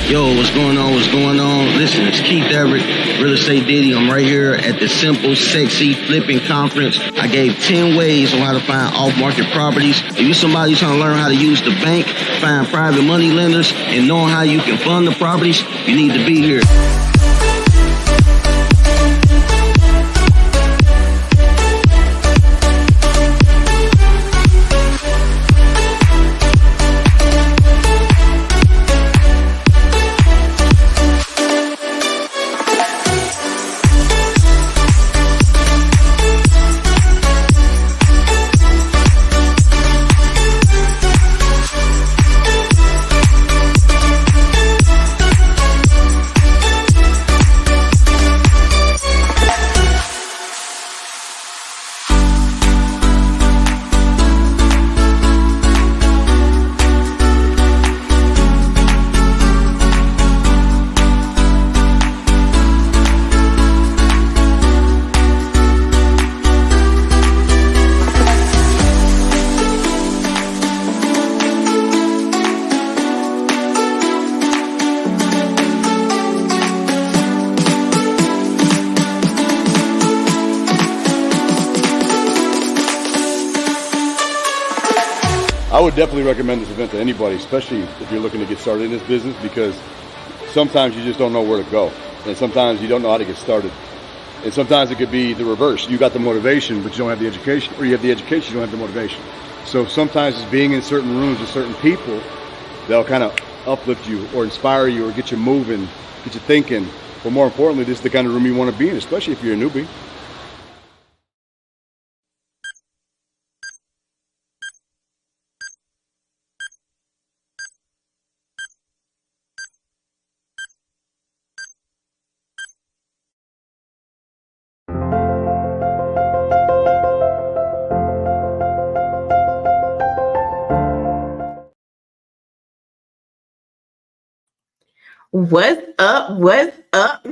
Yo, what's going on? What's going on? Listen, it's Keith Everett, Real Estate Diddy. I'm right here at the Simple Sexy Flipping Conference. I gave 10 ways on how to find off-market properties. If you're somebody trying to learn how to use the bank, find private money lenders, and knowing how you can fund the properties, you need to be here. I would definitely recommend this event to anybody, especially if you're looking to get started in this business, because sometimes you just don't know where to go. And sometimes you don't know how to get started. And sometimes it could be the reverse. You got the motivation, but you don't have the education, or you have the education, you don't have the motivation. So sometimes it's being in certain rooms with certain people that'll kind of uplift you or inspire you or get you moving, get you thinking. But more importantly, this is the kind of room you want to be in, especially if you're a newbie. What's up? What's up?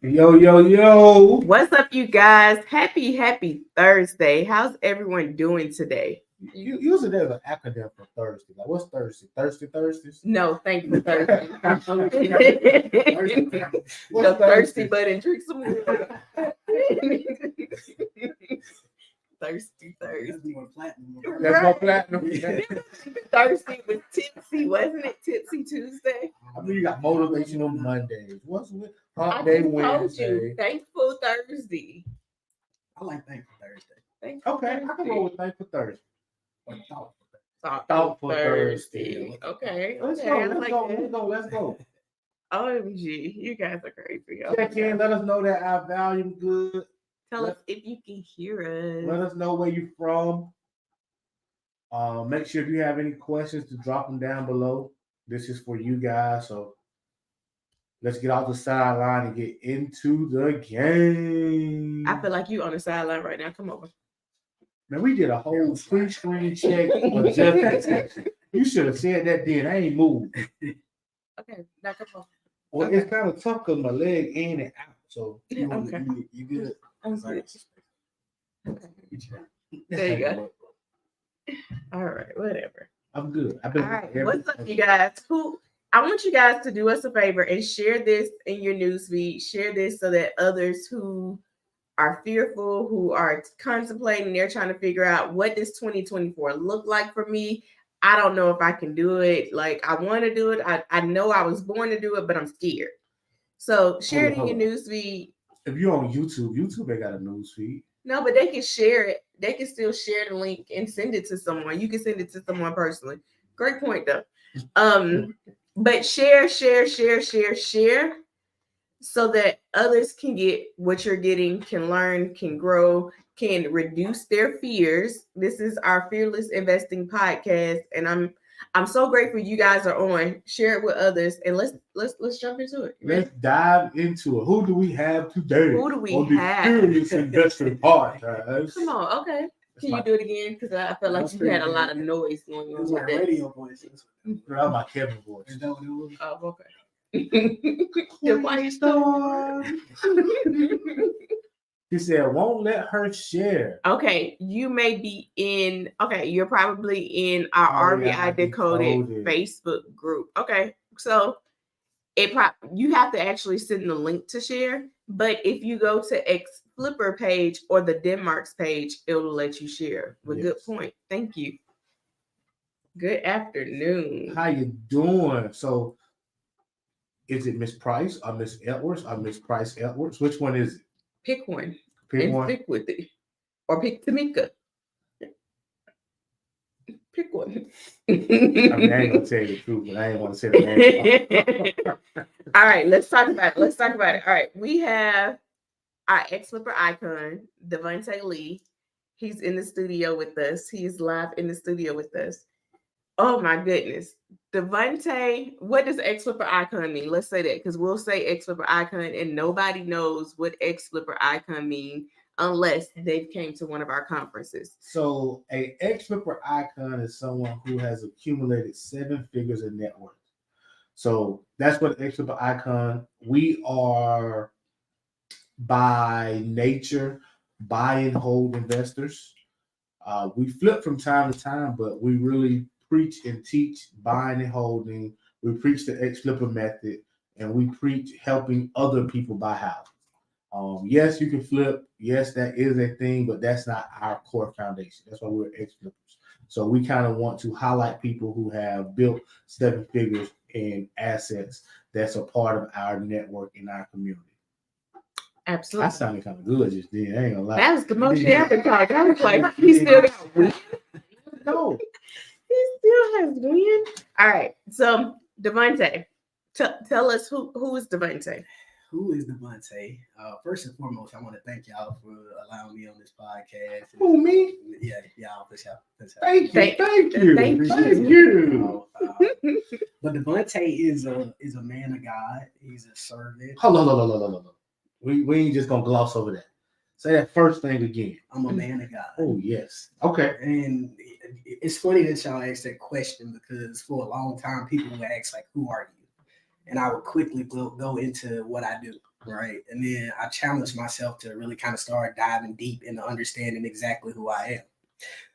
Yo. What's up, you guys? Happy Thursday. How's everyone doing today? You usually there's an acronym for Thursday. Like, what's Thursday? Thursdays? No, thank you, Thursday. What's thirsty, but and drink some water. Thirsty Thursday. That's more platinum. Thursday was tipsy, wasn't it? Tipsy Tuesday. I mean, you got motivational Mondays. What's with I Hump Day just told Wednesday? you, Thankful Thursday. I like Thankful Thursday. Thankful Okay, I can roll with Thankful Thursday. Or Thoughtful Thursday. Okay. Let's go. OMG, you guys are crazy. Check in. Let us know that our volume good. Tell us if you can hear us. Let us know where you're from. Make sure if you have any questions to drop them down below. This is for you guys. So let's get off the sideline and get into the game. I feel like you on the sideline right now. Come over. Man, we did a whole pre-screen check for just that. You should have said that then. I ain't moved. Okay, now come on. Well, it's kind of tough because my leg in and out. So Okay. you good? I'm good. Okay. There you go. All right, whatever. I'm good. All right, what's up, you guys? I want you guys to do us a favor and share this in your newsfeed. Share this so that others who are fearful, who are contemplating, they're trying to figure out what does 2024 look like for me. I don't know if I can do it. Like, I want to do it. I know I was born to do it, but I'm scared. So share it in your newsfeed. If you're on YouTube ain't got a newsfeed. No, but they can share it. They can still share the link and send it to someone. You can send it to someone personally. Great point, though. But share, so that others can get what you're getting, can learn, can grow, can reduce their fears. This is our Fearless Investing podcast, and I'm so grateful you guys are on. Share it with others, and let's jump into it. Let's dive into it. Who do we have today? Who do we on have? The Fearless Investing podcast. Come on, okay. Can you do it again? Because I felt like you had a lot of noise going on. It was like radio voices. That was my Kevin voice. Is that what it was? Oh, okay. Your quiet storm. He said, won't let her share. Okay, you may be you're probably in our RBI Decoded Facebook group. Okay, So you have to actually send the link to share. But if you go to X Flipper page or the Denmark's page, it'll let you share. But Yes. good point. Thank you. Good afternoon. How you doing? So, is it Miss Price or Miss Edwards or Miss Price Edwards? Which one is it? Pick one Pick and one. stick with it. Or pick Tamika. Pick one. I mean, I ain't gonna tell you the truth, but I ain't want to say the name. All right, let's talk about it. All right, we have our X Flipper icon, Devontae Lee. He's in the studio with us. He's live in the studio with us. Oh my goodness. Devontae, what does X Flipper icon mean? Let's say that, because we'll say X Flipper icon and nobody knows what X Flipper icon mean unless they came to one of our conferences. So a X Flipper icon is someone who has accumulated 7 figures in net worth. So that's what X Flipper icon. We are by nature buy and hold investors. We flip from time to time, but we really preach and teach buying and holding. We preach the X Flipper method, and we preach helping other people buy houses. Yes, you can flip. Yes, that is a thing, but that's not our core foundation. That's why we're X Flippers. So we kind of want to highlight people who have built 7 figures in assets that's a part of our network in our community. Absolutely. That sounded kind of good just then. I ain't gonna lie. That was the most ever talk. I was like, he still got wind. No. He still has wind. All right. So Devontae, tell us who is Devontae? Who is Devontae? First and foremost, I want to thank y'all for allowing me on this podcast. Who, me? Yeah, y'all. For sure. Thank you. Thank you. But Devontae is a man of God. He's a servant. Hold on. We ain't just gonna gloss over that. Say that first thing again. I'm a man of God. Oh yes. Okay. And it's funny that y'all asked that question because for a long time people would ask like, "Who are you?" And I would quickly go into what I do, right? And then I challenged myself to really kind of start diving deep into understanding exactly who I am.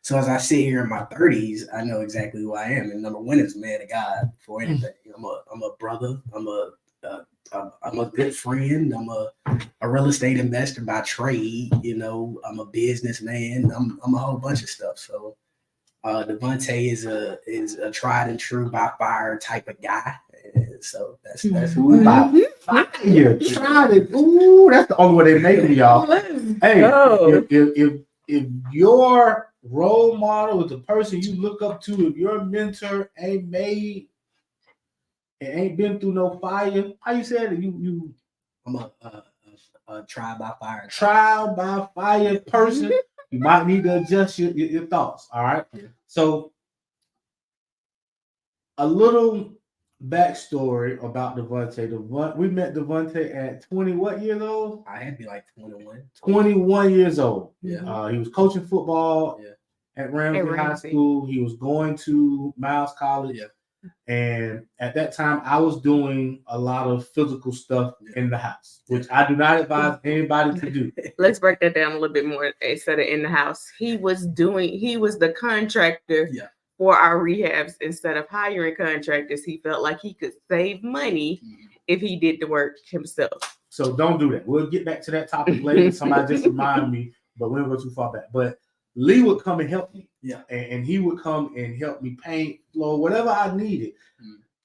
So as I sit here in my 30s, I know exactly who I am. And number one is a man of God for anything. I'm a brother. I'm a good friend. I'm a real estate investor by trade. You know, I'm a businessman. I'm a whole bunch of stuff. So Devontae is a tried and true by fire type of guy. And so that's who I am. Fire. Tried it. Ooh, that's the only way they make me, y'all. Hey, if your role model is the person you look up to, if your mentor ain't made and ain't been through no fire, how you said it? I'm a trial by fire. Trial by fire person. You might need to adjust your thoughts. All right. Yeah. So a little backstory about Devontae. We met Devontae at 20 what years old? I had to be like 21. 21 years old. Yeah. He was coaching football at Ramsey High School. He was going to Miles College. Yeah. And at that time, I was doing a lot of physical stuff in the house, which I do not advise anybody to do. Let's break that down a little bit more instead of in the house. He was the contractor for our rehabs instead of hiring contractors. He felt like he could save money if he did the work himself. So don't do that. We'll get back to that topic later. Somebody just remind me, but we don't go too far back. But Lee would come and help me. Yeah. And he would come and help me paint, floor, whatever I needed.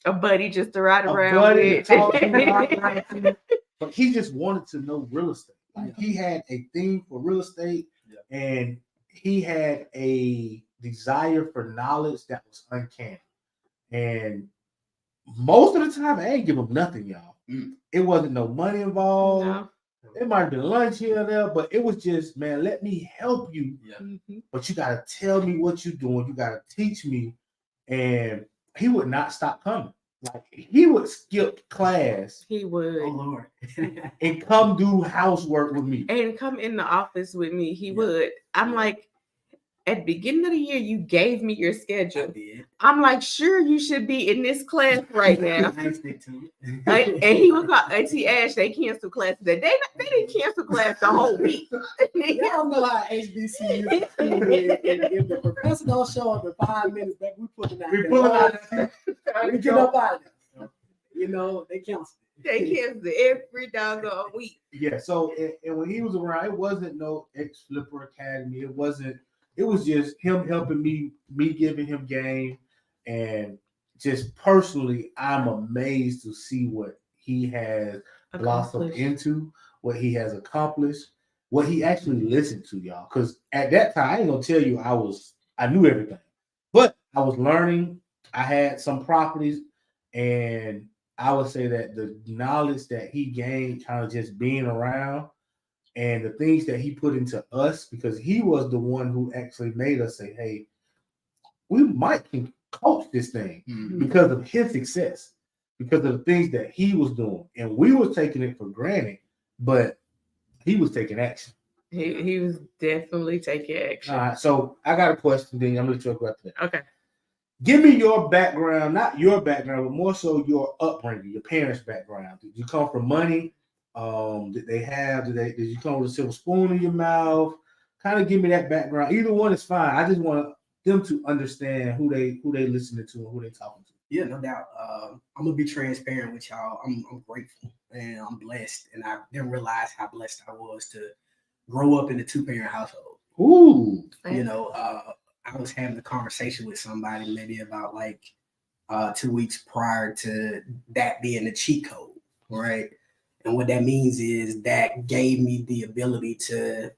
A buddy just to ride around with. with. But he just wanted to know real estate. Like he had a thing for real estate and he had a desire for knowledge that was uncanny. And most of the time, I ain't give him nothing, y'all. It wasn't no money involved. No. It might have been lunch here or there, but it was just, man, let me help you. Yeah. But you got to tell me what you're doing. You got to teach me. And he would not stop coming. Like he would skip class. He would. Oh, Lord. And come do housework with me. And come in the office with me. He would. I'm like, at the beginning of the year, you gave me your schedule. I did. I'm like, sure, you should be in this class right now. I stick to it. And he would call Auntie Ash. They canceled class today. They didn't cancel class the whole week. Y'all know how HBC is. If the professor don't show up in 5 minutes, we pulling out. We pulling out. We get up out of there. You know, they cancel. They cancel every doggone week. Yeah. So and when he was around, it wasn't no ex Flipper Academy. It wasn't. It was just him helping me giving him game, and just personally, I'm amazed to see what he has blossomed into, what he has accomplished, what he actually listened to, y'all. Because at that time, I ain't gonna tell you I knew everything, but I was learning. I had some properties, and I would say that the knowledge that he gained, kind of just being around, and the things that he put into us, because he was the one who actually made us say, "Hey, we might can coach this thing," because of his success, because of the things that he was doing, and we were taking it for granted, but he was taking action. He was definitely taking action. All right, so I got a question. Then I'm gonna let you go after that. Okay. Give me your background, not your background, but more so your upbringing, your parents' background. Did you come from money? Did you come with a silver spoon in your mouth? Kind of give me that background. Either one is fine. I just want them to understand who they listening to and who they talking to. Yeah, no doubt. I'm gonna be transparent with y'all. I'm grateful and I'm blessed, and I didn't realize how blessed I was to grow up in a 2-parent household. Ooh, You know, I was having a conversation with somebody maybe about like 2 weeks prior to that being the cheat code, right? And what that means is that gave me the ability to,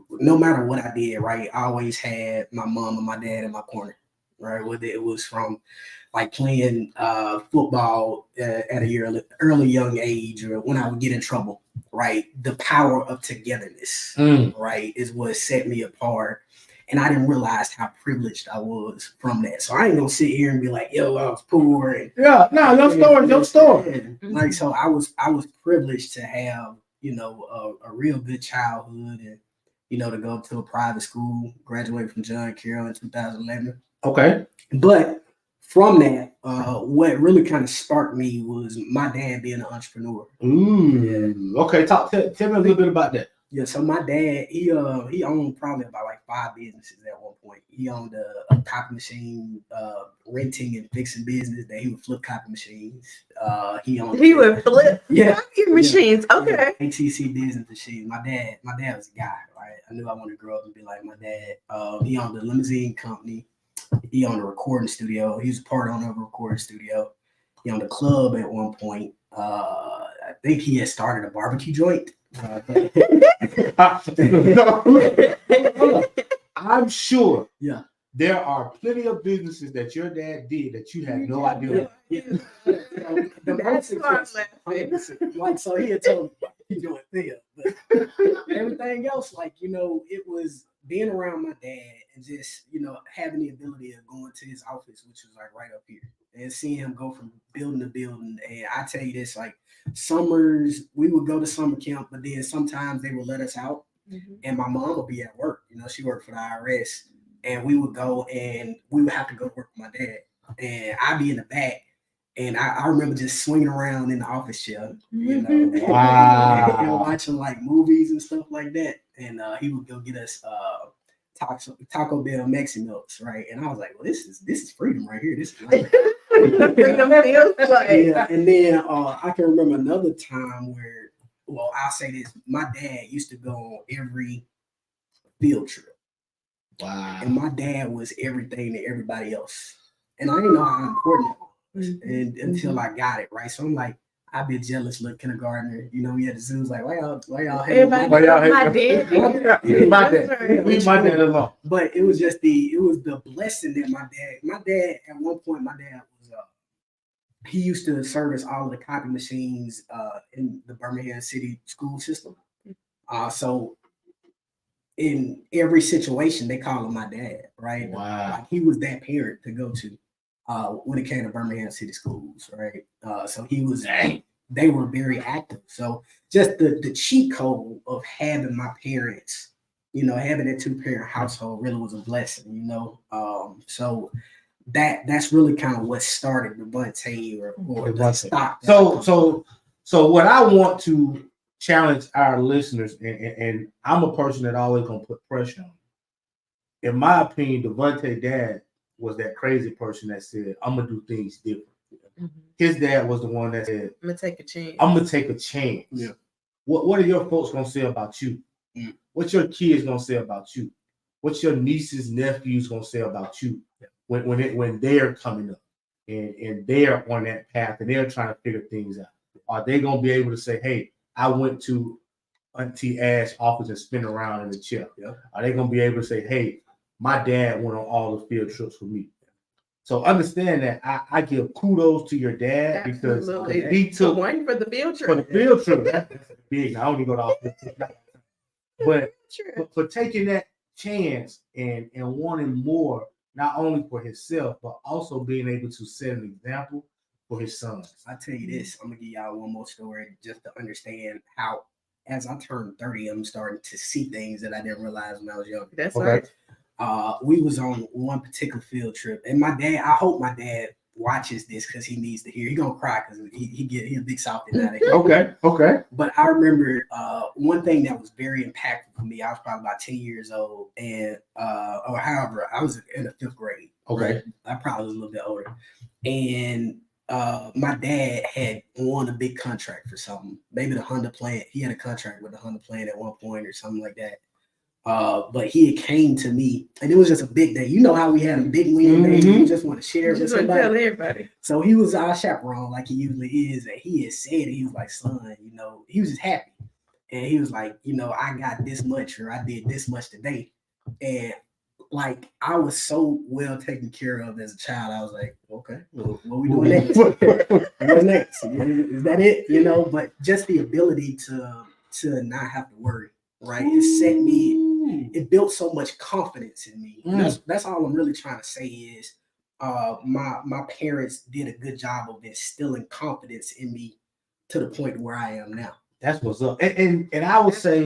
no matter what I did, right, I always had my mom and my dad in my corner, right? Whether it was from like playing football at a early young age, or when I would get in trouble, right? The power of togetherness, right, is what set me apart. And I didn't realize how privileged I was from that. So I ain't gonna sit here and be like, yo, I was poor. And yeah, no, your story. Like, so I was privileged to have, you know, a real good childhood, and, you know, to go to a private school, graduate from John Carroll in 2011. Okay. But from that, what really kind of sparked me was my dad being an entrepreneur. Ooh. Yeah. Okay, tell me a little bit about that. Yeah, so my dad, he owned probably about like 5 businesses at one point. He owned a copy machine renting and fixing business that he would flip copy machines. He would flip copy machines. Okay. Yeah, ATC business machines. My dad was a guy, right? I knew I wanted to grow up and be like my dad. He owned a limousine company. He owned a recording studio. He was a part owner of a recording studio. He owned a club at one point. I think he had started a barbecue joint. I'm sure. Yeah. There are plenty of businesses that your dad did that you had no idea. Yeah. That's why I'm laughing. Like, so he had told me he's doing theater, but everything else, like, you know, it was being around my dad and just, you know, having the ability of going to his office, which was like right up here, and seeing him go from building to building. And I tell you this, like, summers, we would go to summer camp, but then sometimes they would let us out, and my mom would be at work. You know, she worked for the IRS, and we would go and we would have to go work with my dad, and I'd be in the back. And I remember just swinging around in the office chair, you know, and watching like movies and stuff like that. And he would go get us Taco Bell Mexi Melts, right? And I was like, well, this is freedom right here. This is like freedom feels like. Yeah. And then I can remember another time where, well, I'll say this: my dad used to go on every field trip. Wow. And my dad was everything to everybody else, and I didn't know how important it was. And until I got it, right? So I'm like, I'd be a jealous little kindergartner. You know, we had the zoos like, why y'all hate my dad? Leave my dad alone. But it was just the blessing that my dad at one point, my dad was he used to service all of the copy machines in the Birmingham City school system. So in every situation, they call him my dad, right? Wow. Like, he was that parent to go to. When it came to Birmingham City schools, right? So he was, they were very active. So just the cheat code of having my parents, you know, having a 2-parent household really was a blessing, you know. So that's really kind of what started the Devontae or the stock. So what I want to challenge our listeners, and I'm a person that always gonna put pressure on. In my opinion, Devontae dad was that crazy person that said, I'm gonna do things different. His dad was the one that said, I'm gonna take a chance. I'm gonna take a chance. Yeah. What are your folks gonna say about you? What your kids gonna say about you? What your nieces, nephews gonna say about you when they're coming up and they're on that path and they're trying to figure things out? Are they gonna be able to say, hey, I went to Auntie Ash's office and spin around in the chair? Yeah. Are they gonna be able to say, hey, my dad went on all the field trips with me? So understand that I give kudos to your dad because he took one for the field trip. For the field trip, that's big. I only go to office. But for taking that chance and wanting more, not only for himself, but also being able to set an example for his sons. I tell you this, I'm gonna give y'all one more story just to understand how, as I turned 30, I'm starting to see things that I didn't realize when I was younger. That's right. We was on one particular field trip, and my dad, I hope my dad watches this because he needs to hear. He gonna cry because he a big softy now. Okay. But I remember one thing that was very impactful for me. I was probably about 10 years old, and or however, I was in the 5th grade. Okay. Right? I probably was a little bit older, and my dad had won a big contract for something, maybe the Honda plant. He had a contract with the Honda plant at one point or something like that. But he came to me, and it was just a big day. You know how we had a big win day. You just want to share it with somebody. Tell everybody. So he was our chaperone, like he usually is, and he had said it. He was like, "Son, you know," he was just happy, and he was like, "You know, I got this much, or I did this much today," and like I was so well taken care of as a child. I was like, "Okay, well, what we doing next? What's next? Is that it? You know?" But just the ability to not have to worry, right? It set me. It built so much confidence in me. That's all I'm really trying to say is my parents did a good job of instilling confidence in me to the point where I am now. That's what's up. And I would say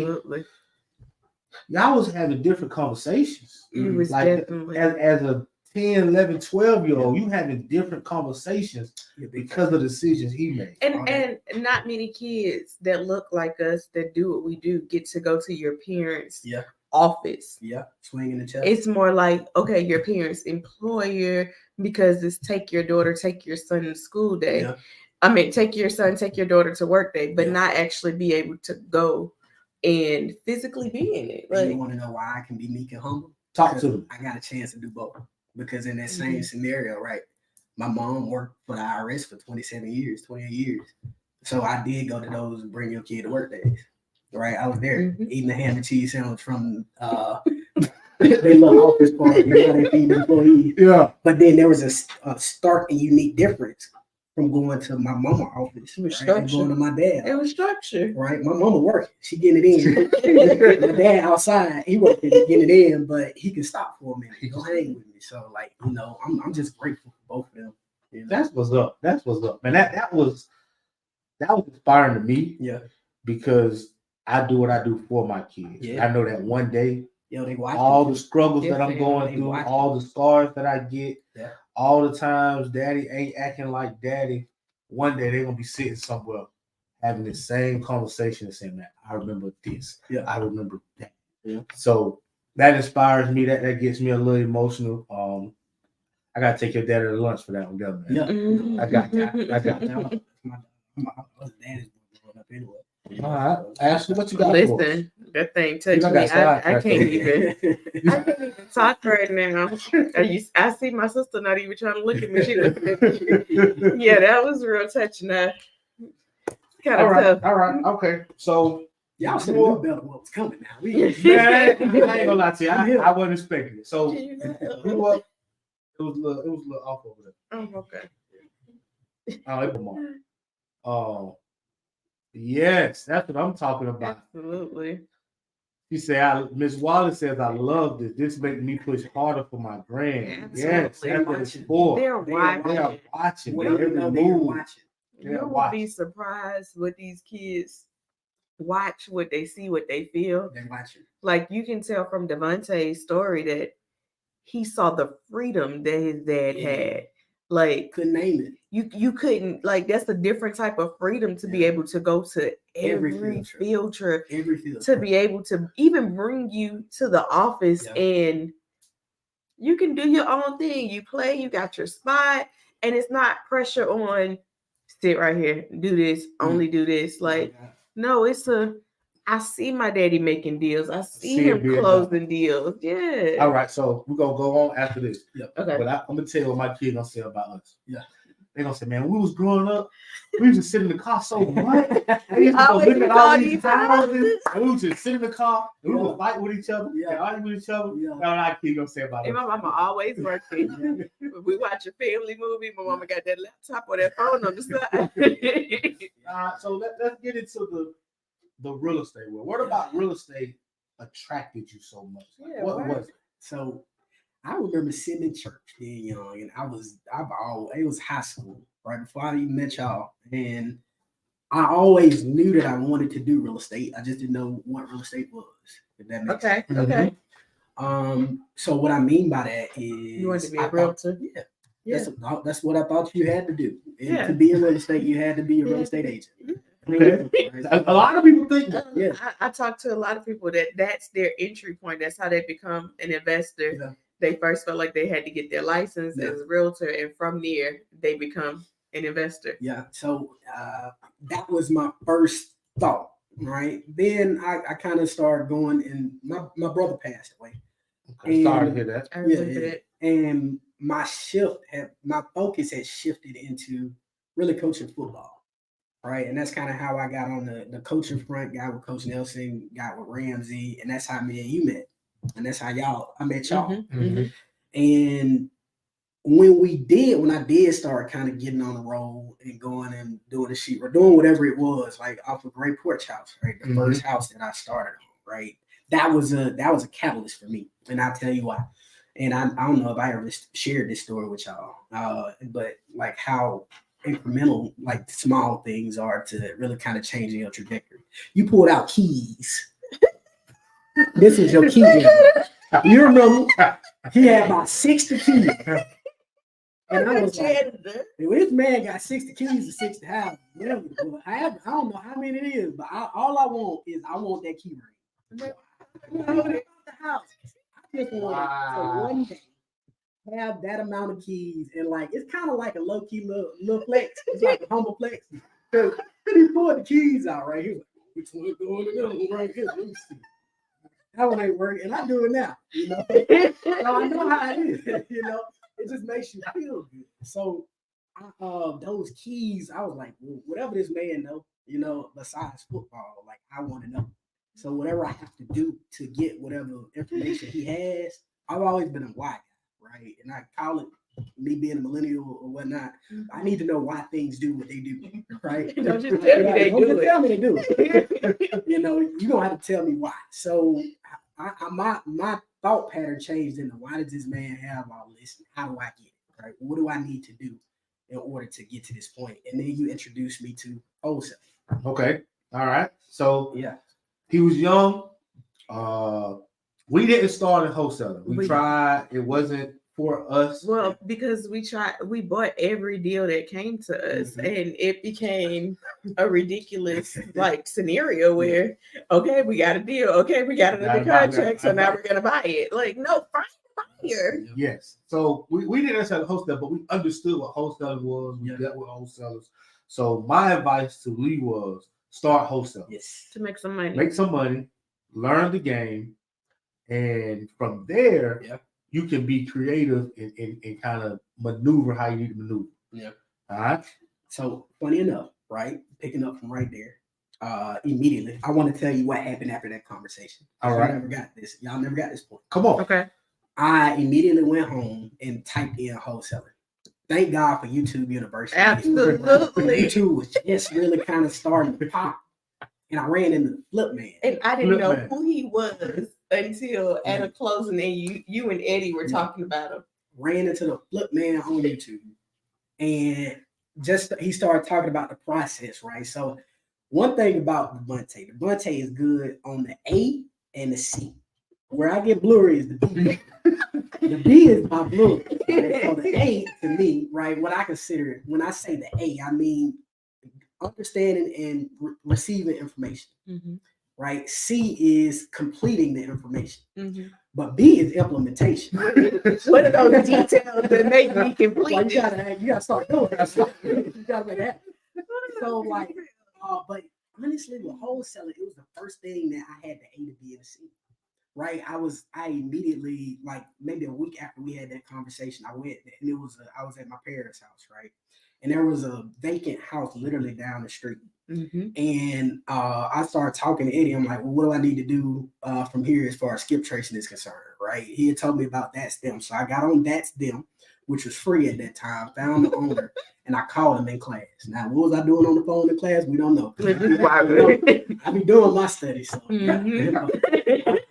y'all was having different conversations. Was like definitely. As a 10, 11, 12-year-old, you having different conversations because of the decisions he made. And not many kids that look like us that do what we do get to go to your parents' office. Swinging the chest. It's more like, okay, your parents' employer, because it's take your daughter, take your son to school day. I mean, take your son, take your daughter to work day, but not actually be able to go and physically be in it. Like, you want to know why I can be meek and humble? Talk to them. I got a chance to do both. Because in that same scenario, right, my mom worked for the IRS for 28 years. So I did go to those bring your kid to work days. Right, I was there eating the ham and cheese sandwich from they love office party. You know, they feed employees. Yeah. But then there was a stark and unique difference from going to my mama office and going to my dad. It was structured. Right. My mama working. She getting it in. My dad outside, he working getting it in, but he can stop for a minute. He go hang with me. So like, you know, I'm just grateful for both of them. You know? That's what's up. Man, that was inspiring to me. Yeah. Because I do what I do for my kids. Yeah. I know that one day, they watch all the struggles that I'm going through, all the scars that I get, all the times daddy ain't acting like daddy, one day they're going to be sitting somewhere having the same conversation and saying, man, I remember this. Yeah. I remember that. Yeah. So that inspires me. That gets me a little emotional. I got to take your daddy to lunch for that one, man. Yeah. I got that. My daddy's growing up anyway. All right, Ashley, what you got? Listen, that thing touched me. I can't even talk right now. I see my sister not even trying to look at me. She looking at me. Yeah, that was real touching. Kind of tough. All right, okay. So y'all should know about what was coming now. I ain't gonna lie to you. I wasn't expecting it. So grew up. It was a little off over there. Oh, okay. Yes, that's what I'm talking about. Absolutely. She said, Miss Wallace says, I love this. This makes me push harder for my brand. Yes, that's what it's for. They're watching. They are watching. You will be surprised what these kids watch, what they see, what they feel. They're watching. Like you can tell from Devontae's story that he saw the freedom that his dad had. Like couldn't name it. You couldn't, like, that's a different type of freedom to be able to go to every field trip, to be able to even bring you to the office and you can do your own thing. You play, you got your spot, And it's not pressure on sit right here, do this, only do this. Like, no, it's I see my daddy making deals. I see him closing deals. Yeah. All right, so we're gonna go on after this. Yep. Okay. But I'm gonna tell you what my kids gonna say about us. Yeah. They gonna say, man, when we was growing up, we used to sit in the car so much. We used to go Always look at all all these these houses, and we used to sit in the car, and we Yeah. would fight with each other, and argue with each other. Yeah. That's what our kids gonna say about And us. my mama always working. When we watch a family movie, my mama got that laptop or that phone on the side. So let's get into the real estate world. What about real estate attracted you so much? Yeah, What why? was it? So I remember sitting in church being young, and it was high school, right before I even met y'all. And I always knew that I wanted to do real estate. I just didn't know what real estate was, if that makes sense. Okay. So what I mean by that is You wanted to be a realtor? Yeah. That's what I thought you had to do. And Yeah. to be in real estate, you had to be a real estate agent. Okay. Right? A lot of people think that. Yeah. I talk to a lot of people that's their entry point. That's how they become an investor. Yeah. They first felt like they had to get their license as a realtor, and from there they become an investor. Yeah. So that was my first thought, right? Then I kind of started going, and my brother passed away. Okay, sorry to hear that. I remember that. And my focus had shifted into really coaching football, right? And that's kind of how I got on the coaching front. Got with Coach Nelson, got with Ramsey, and that's how me and you met, and that's how I met y'all. Mhm. And when I did start kind of getting on the road and going and doing the sheet or doing whatever it was, like off of Great Porch House, right? The first house that I started on, right? That was a catalyst for me. And I'll tell you why. And I don't know if I ever shared this story with y'all, but like how incremental, like small things are to really kind of changing your trajectory. You pulled out keys. This is your key. You remember he had about 60 keys. And I was like, this man got 60 keys to 60 houses. I don't know how many it is, but all I want that key ring. The house. I just want to one day have that amount of keys, and like it's kind of like a low key little flex. It's like a humble flex. Because he pulled the keys out right here. Which one going in the middle right here? Let me see. That one ain't working, and I do it now. You know, so I know how it is. You know, it just makes you feel good. So, those keys, I was like, well, whatever this man know, you know, besides football, like I want to know. So whatever I have to do to get whatever information he has, I've always been a why guy, right? And I call it me being a millennial or whatnot. I need to know why things do what they do, right? Don't just tell me they do it. Tell me they do it. You know, you don't have to tell me why. So my thought pattern changed into why does this man have all this? How do I get it? Right? What do I need to do in order to get to this point? And then you introduced me to wholesale. Okay. All right. So yeah. He was young. We didn't start in wholesaling. We tried. It wasn't for us. Well, because we bought every deal that came to us, and it became a ridiculous like scenario where, okay, we got a deal. Okay, we got it under contract, so now we're gonna buy it. Like, no, fire. Yes. So we didn't necessarily wholesale, but we understood what wholesaling was. We dealt with wholesalers. So my advice to Lee was start wholesaling. Yes. To make some money. Make some money, learn the game, and from there, you can be creative and kind of maneuver how you need to maneuver. Yeah. All right. So funny enough, right? Picking up from right there, immediately, I want to tell you what happened after that conversation. All right. Y'all never got this point. Come on. Okay. I immediately went home and typed in wholesaling. Thank God for YouTube University. Absolutely. YouTube was just really kind of starting to pop. And I ran into the Flip Man. And I didn't know who he was until at a closing and you and Eddie were talking about him. Ran into the Flip Man on YouTube. And he started talking about the process, right? So one thing about Devontae is good on the A and the C. Where I get blurry is the B. The B is my blue. Right? So the A to me, right? What I consider when I say the A, I mean understanding and receiving information. Right? C is completing the information. But B is implementation. What are those details that make me complete? Like you gotta start doing that. You gotta make that. So like, but honestly, with wholesaling, it was the first thing that I had the A to B and C. Right, I immediately, like maybe a week after we had that conversation, I went and I was at my parents' house, right, and there was a vacant house literally down the street. And I started talking to Eddie. I'm like, well, what do I need to do from here as far as skip tracing is concerned, right? He had told me about That's Them. So I got on That's Them, which was free at that time, found the owner, and I called him in class. Now, what was I doing on the phone in class? We don't know. I be doing my studies. So.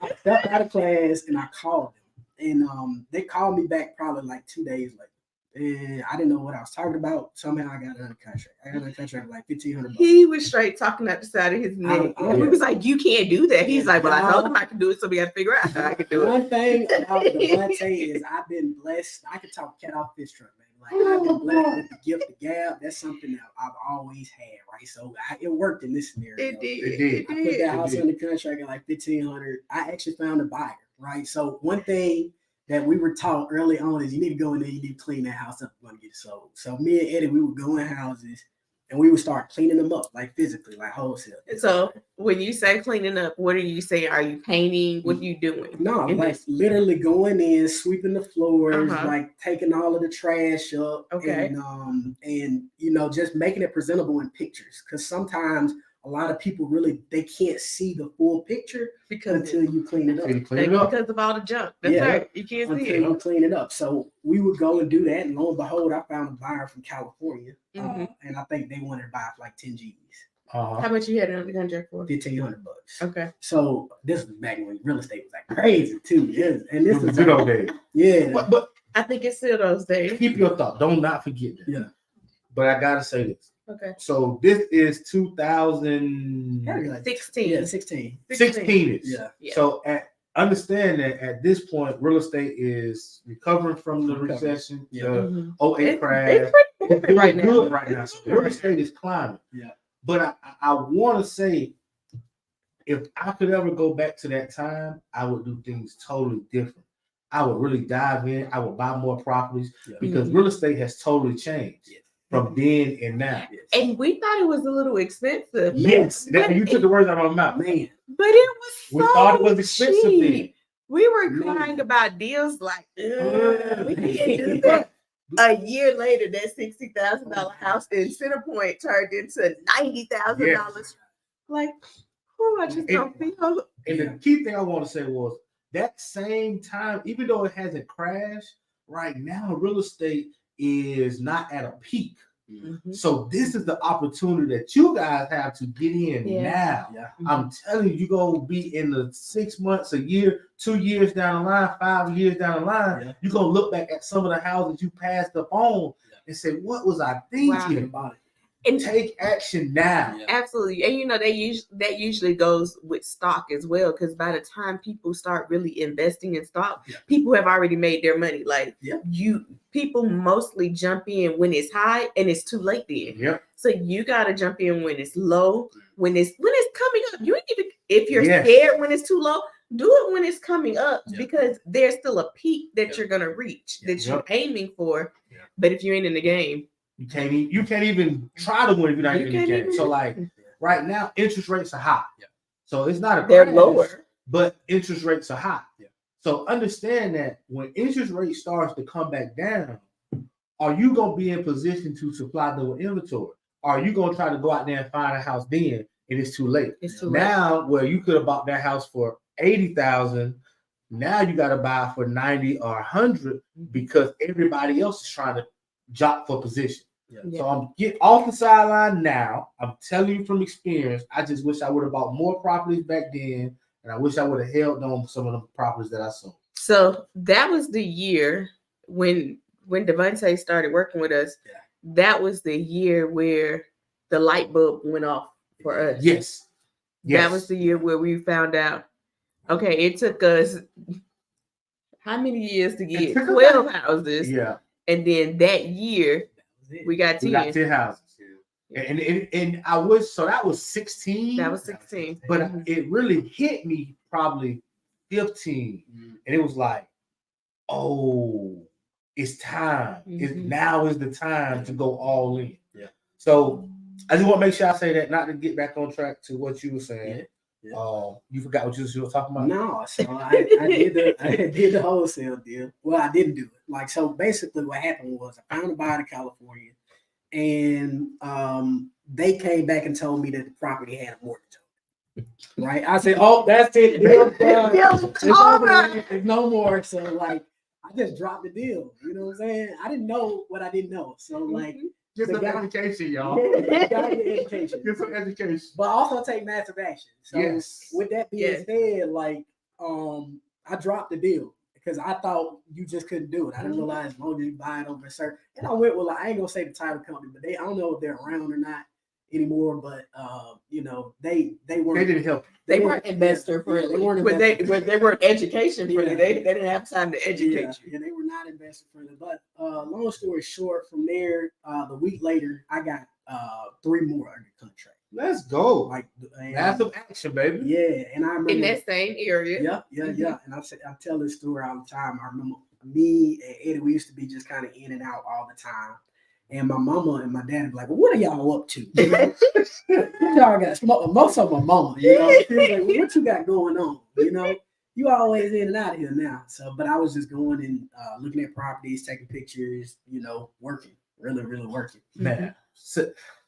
I stepped out of class and I called them. And they called me back probably like 2 days later. And I didn't know what I was talking about. Somehow I got under contract. I got under contract for like $1,500. He was straight talking at the side of his neck. We was like, you can't do that. He's like, well, I told him I could do it, so we got to figure out how I could do it. One thing about Devontae is I've been blessed. I can talk cat off fish truck, man. Like I've been blessed with the gift of gab. That's something that I've always had, right? So it worked in this scenario. It did. I put that house under contract at like $1,500. I actually found a buyer, right? So one thing that we were taught early on is you need to go in there, you need to clean that house up if you want to get it sold. So me and Eddie, we would go in houses and we would start cleaning them up, like physically, like wholesale. So when you say cleaning up, what are you saying? Are you painting? What are you doing? No, like literally going in, sweeping the floors, like taking all of the trash up, and you know, just making it presentable in pictures. Because sometimes a lot of people they can't see the full picture until you clean it up. Because of all the junk. That's right. You can't see it. Until you clean it up. So we would go and do that. And lo and behold, I found a buyer from California. And I think they wanted to buy for like 10 G's. How much you had it on the contract for? $1,500. Okay. So this was back when real estate was like crazy too. Yeah. And this was good old days. Yeah. But I think it's still those days. Keep your thought. Don't not forget that. Yeah. But I gotta say this. Okay. So this is 2016. Yeah, 16. 16 is. Yeah. So understand that at this point, real estate is recovering from the recession, the 08 crash. It's pretty good right now. So real estate is climbing. Yeah. But I want to say, if I could ever go back to that time, I would do things totally different. I would really dive in. I would buy more properties because real estate has totally changed. From then and now. And we thought it was a little expensive. Yes. You took the words out of my mouth. Man. But it was we thought it was expensive then. We were crying about deals like, we can't do that. A year later, that $60,000 house in Center Point turned into $90,000. Like, I just don't feel. And the key thing I want to say was that same time, even though it hasn't crashed, right now real estate is not at a peak. So this is the opportunity that you guys have to get in now. I'm telling you, you're going to be in the 6 months, a year, 2 years down the line, 5 years down the line. You're going to look back at some of the houses you passed up on and say, what was I thinking about it? And take action now. Absolutely. And you know, that usually goes with stock as well, because by the time people start really investing in stock, people have already made their money. Like people mostly jump in when it's high and it's too late then. So you gotta jump in when it's low, when it's coming up. You ain't even, if you're scared when it's too low, do it when it's coming up because there's still a peak that you're gonna reach that you're aiming for. But if you ain't in the game, you can't even try to win if you're not in the game. So like right now, interest rates are high. So it's not they're lower, but interest rates are high. So understand that when interest rate starts to come back down, are you gonna be in position to supply the inventory? Or are you gonna try to go out there and find a house then and it's too late? It's too now late. Where you could have bought that house for $80,000, now you got to buy for 90 or 100 because everybody else is trying to job for position. So I'm get off the sideline now. I'm telling you from experience. I just wish I would have bought more properties back then, and I wish I would have held on some of the properties that I sold. So that was the year when Devontae started working with us. That was the year where the light bulb went off for us. Yes. That was the year where we found out. Okay, it took us how many years to get 12 houses? And then that year we got 10. We got 10 houses. And I wish, so that was 16. That was 16. But it really hit me probably 15, and it was like, oh, it's time. Now is the time to go all in. Yeah. So I just want to make sure I say that, not to get back on track to what you were saying. Yeah. You forgot what you were talking about? No, so I did the wholesale deal. Well, I didn't do it. Like, so basically what happened was I found a buyer in California, and they came back and told me that the property had a mortgage on it. Right? I said, oh, that's it. It's over. There's no more. So like, I just dropped the deal. You know what I'm saying? I didn't know what I didn't know. So like, get some education, y'all. Get education. Get some education. But also take massive action. So with that being said, like, I dropped the deal because I thought you just couldn't do it. I didn't realize as long as you buy it over a certain. And I went with, like, I ain't gonna say the title company, but I don't know if they're around or not anymore. But you know, they weren't. They didn't help. They weren't investor friendly. They weren't education friendly. They didn't have time to educate you. Yeah, they were not investor friendly. But long story short, from there, the week later, I got 3 more under contract. Let's go. Like massive action, baby. Yeah, and I remember in that same area. Yeah. And I tell this story all the time. I remember me and Eddie, we used to be just kind of in and out all the time. And my mama and my dad would be like, well, what are y'all up to? You know? Y'all got most of my mama, you know. She was like, well, what you got going on? You know, you always in and out of here now. So, but I was just going and looking at properties, taking pictures, you know, working, really working. Man,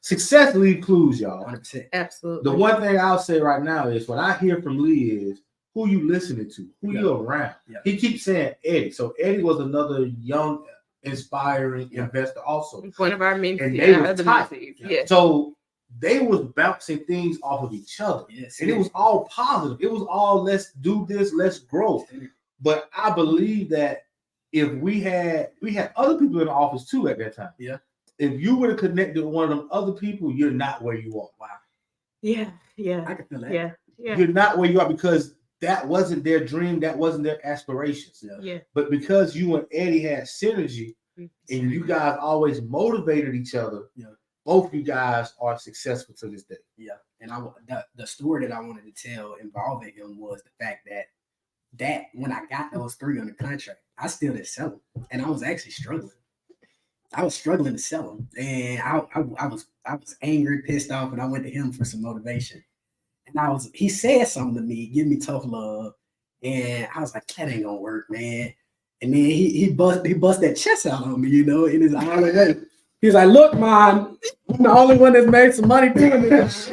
success leaves clues, y'all. 100%. Absolutely. The one thing I'll say right now is what I hear from Lee is who you listening to, who you around. Yeah. He keeps saying Eddie. So Eddie was another young, inspiring investor also. One of our mentees. And they were tight. So they was bouncing things off of each other. Yes, and it was all positive. It was all, let's do this, let's grow. But I believe that if we had other people in the office too at that time. Yeah. If you would have connected with one of them other people, you're not where you are. Wow. Yeah. I can feel that. Yeah. You're not where you are because that wasn't their dream. That wasn't their aspirations. Yeah. But because you and Eddie had synergy and you guys always motivated each other, both you guys are successful to this day. Yeah. And the story that I wanted to tell involving him was the fact that when I got those 3 under contract, I still didn't sell them. And I was actually struggling. I was struggling to sell them. And I was angry, pissed off, and I went to him for some motivation. And he said something to me, give me tough love. And I was like, that ain't gonna work, man. And then he bust that chest out on me, you know, in his eye. He's like, look, man, I'm the only one that's made some money doing this.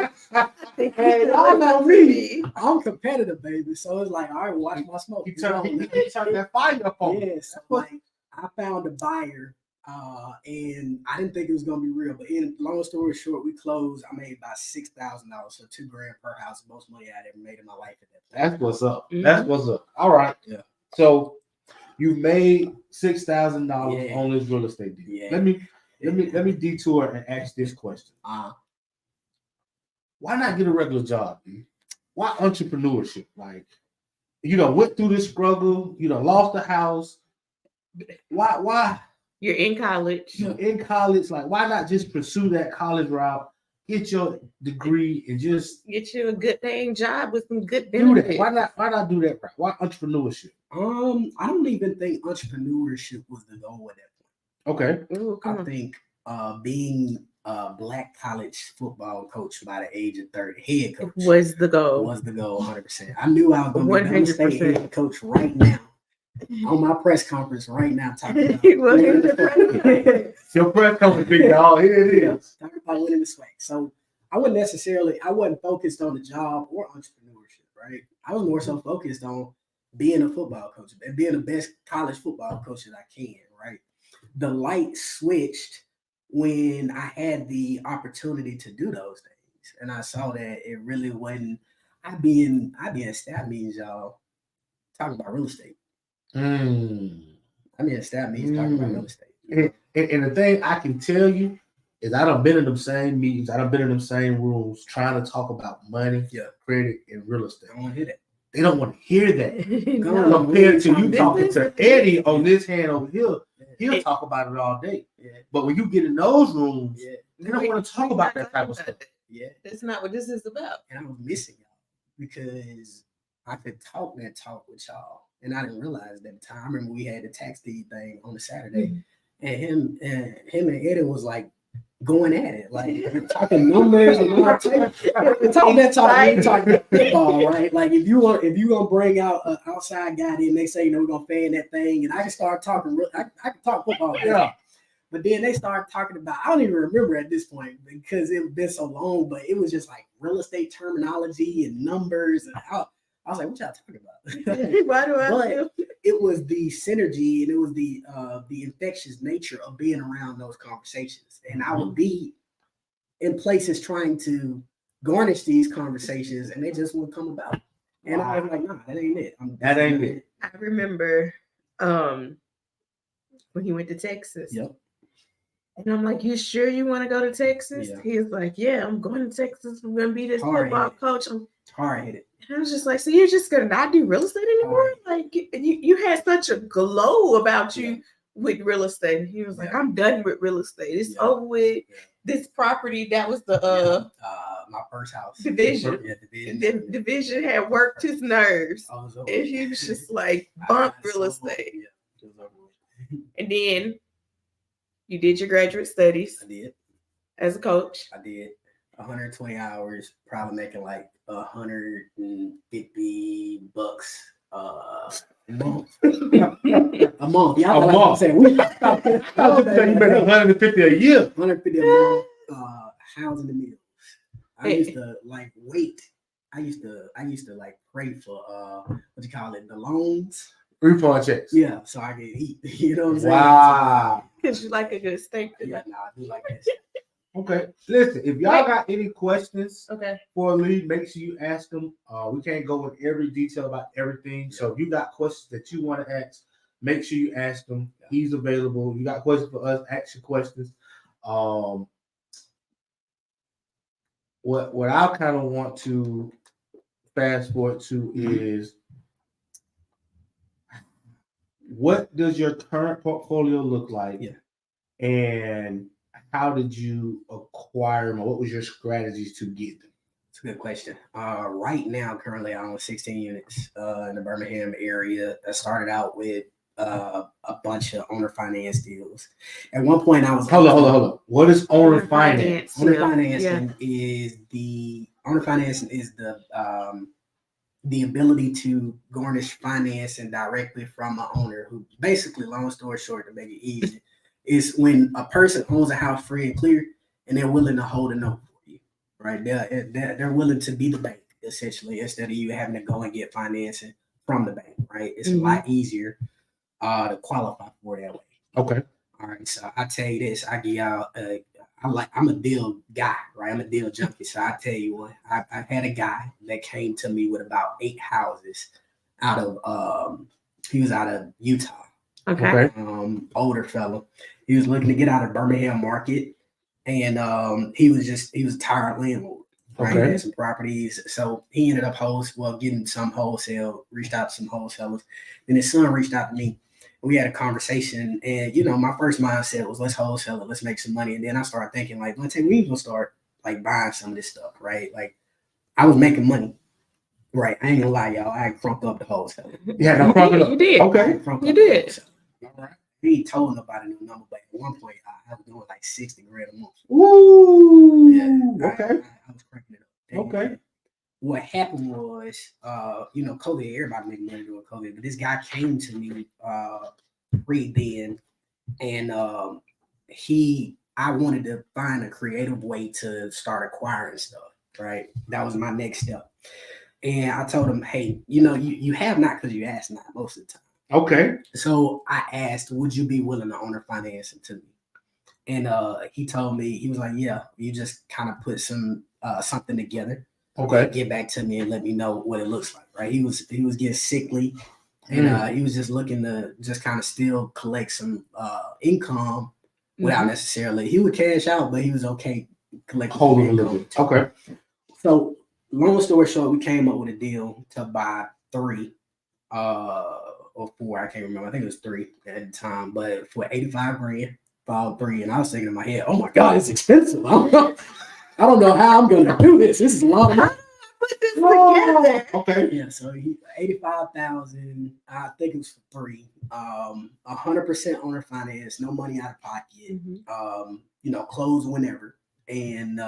Hey, y'all know me. I'm competitive, baby. So it's like, all right, watch my smoke. He turned that fire up on me. Yes. Like, I found a buyer. And I didn't think it was gonna be real, but long story short, we closed. I made about $6,000, so $2,000 per house, most money I'd ever made in my life at that time. That's what's up. That's what's up. All right. Yeah. So you made $6,000 on this real estate deal. Yeah. Let me detour and ask this question. Why not get a regular job, dude? Why entrepreneurship? Like, you know, went through this struggle, you know, lost the house. Why? You're in college. You're in college. Like, why not just pursue that college route, get your degree, and just get you a good paying job with some good benefits? Why not do that route? Why entrepreneurship? I don't even think entrepreneurship was the goal at that point. Okay. Ooh, I think being a black college football coach by the age of 30, head coach was the goal. 100%. I knew I was going to be a head coach right now. On my press conference right now, talking about your press conference, big dog. Here it is. Talking about winning the swag. So I wasn't focused on the job or entrepreneurship, right? I was more so focused on being a football coach and being the best college football coach that I can, right? The light switched when I had the opportunity to do those things. And I saw that it really wasn't, I be in stat meetings, y'all, talking about real estate. I mean, stat meetings talking about real estate. And the thing I can tell you is I done been in them same meetings, I done been in them same rooms trying to talk about money, credit, and real estate. I don't want to hear that. They don't want to hear that. Compared to you talking to Eddie on this hand over here, he'll talk about it all day. Yeah. But when you get in those rooms, they don't want to talk about that type of stuff. Yeah. That's not what this is about. And I was missing y'all because I could talk that talk with y'all. And I didn't realize that at the time. I remember we had the tax deed thing on a Saturday, and him and Eddie was like going at it, like talking numbers and all type. Talking that talk, we talking football, right? Like if you gonna bring out an outside guy, then they say, we're gonna fan that thing, and I just started talking. I can talk football, Yeah. But then they started talking about, I don't even remember at this point because it's been so long, but it was just like real estate terminology and numbers. And I was like, what y'all talking about? Why do I But feel? it was the synergy and it was the infectious nature of being around those conversations. And I would be in places trying to garnish these conversations and they just wouldn't come about. And I was like, nah, that ain't it. That ain't it. I remember when he went to Texas. Yep. And I'm like, you sure you want to go to Texas? Yeah. He's like, yeah, I'm going to Texas. I'm going to be this football coach. Hard-headed. And I was just like, so you're just going to not do real estate anymore? Like, you had such a glow about you with real estate. And he was like, I'm done with real estate. It's over with. This property, that was the my first house. Division. Division had worked his nerves. And he was just like, bump real estate. And then you did your graduate studies. I did. As a coach. I did 120 hours, probably making like $150 a month. A month. Yeah, a month. I was saying you made 150 a year. 150 a month. Housing the meals. I used to like wait. I used to like pray for what you call it, the loans. Refund checks. Yeah, so I could eat. You know what I'm saying? Wow. Because you like a good steak. Yeah, I do like this. Okay. Listen, if y'all got any questions Okay. for Lee, make sure you ask them. We can't go in every detail about everything. So if you got questions that you want to ask, make sure you ask them. He's available. You got questions for us, ask your questions. What I kind of want to fast forward to is, what does your current portfolio look like? Yeah. And how did you acquire them? Or what was your strategies to get them? It's a good question. Right now, currently, I own 16 units in the Birmingham area. I started out with a bunch of owner finance deals. At one point, I was hold on. What is owner finance? Owner financing is the ability to garnish financing directly from an owner who, basically, long story short, to make it easy, is when a person owns a house free and clear and they're willing to hold a note for you, right? They're willing to be the bank, essentially, instead of you having to go and get financing from the bank, right? It's a lot easier to qualify for that way. Okay. All right. So I tell you this, I give y'all, I'm a deal guy, right? I'm a deal junkie. So I tell you what, I had a guy that came to me with about 8 houses out of, he was out of Utah. Okay. Older fellow. He was looking to get out of Birmingham market, and he was a tired landlord. Right, Okay. He had some properties, so he ended up getting some wholesale. Reached out to some wholesalers, and his son reached out to me. We had a conversation, and my first mindset was, let's wholesale it, let's make some money. And then I started thinking, like, let's say we even start like buying some of this stuff, right? Like, I was making money, right? I ain't gonna lie, y'all. I crunked up the wholesale. Yeah, no problem. You did. Okay. You did. All right. He ain't told nobody no number, but at one point I was doing like $60,000 a month. Ooh. Yeah. Okay. I was cranking it up. Okay. What happened was, COVID, everybody making money during COVID, but this guy came to me pre-then, and I wanted to find a creative way to start acquiring stuff, right? That was my next step. And I told him, hey, you have not because you asked not most of the time. Okay. So I asked, would you be willing to owner finance it to me? And he told me, he was like, yeah, you just kind of put something together. Okay. Get back to me and let me know what it looks like, right? He was getting sickly, and he was just looking to just kind of still collect some income without necessarily, he would cash out, but he was okay collecting Holding a little bit. Okay. So long story short, we came up with a deal to buy 3 or 4, I can't remember. I think it was 3 at the time, but for $85,000 for all 3. And I was thinking in my head, oh my God, it's expensive. I don't know how I'm gonna do this. This is a lot of money. put this together. Okay. Yeah, so he 85,000. I think it was for 3. 100% owner finance, no money out of pocket. Close whenever. And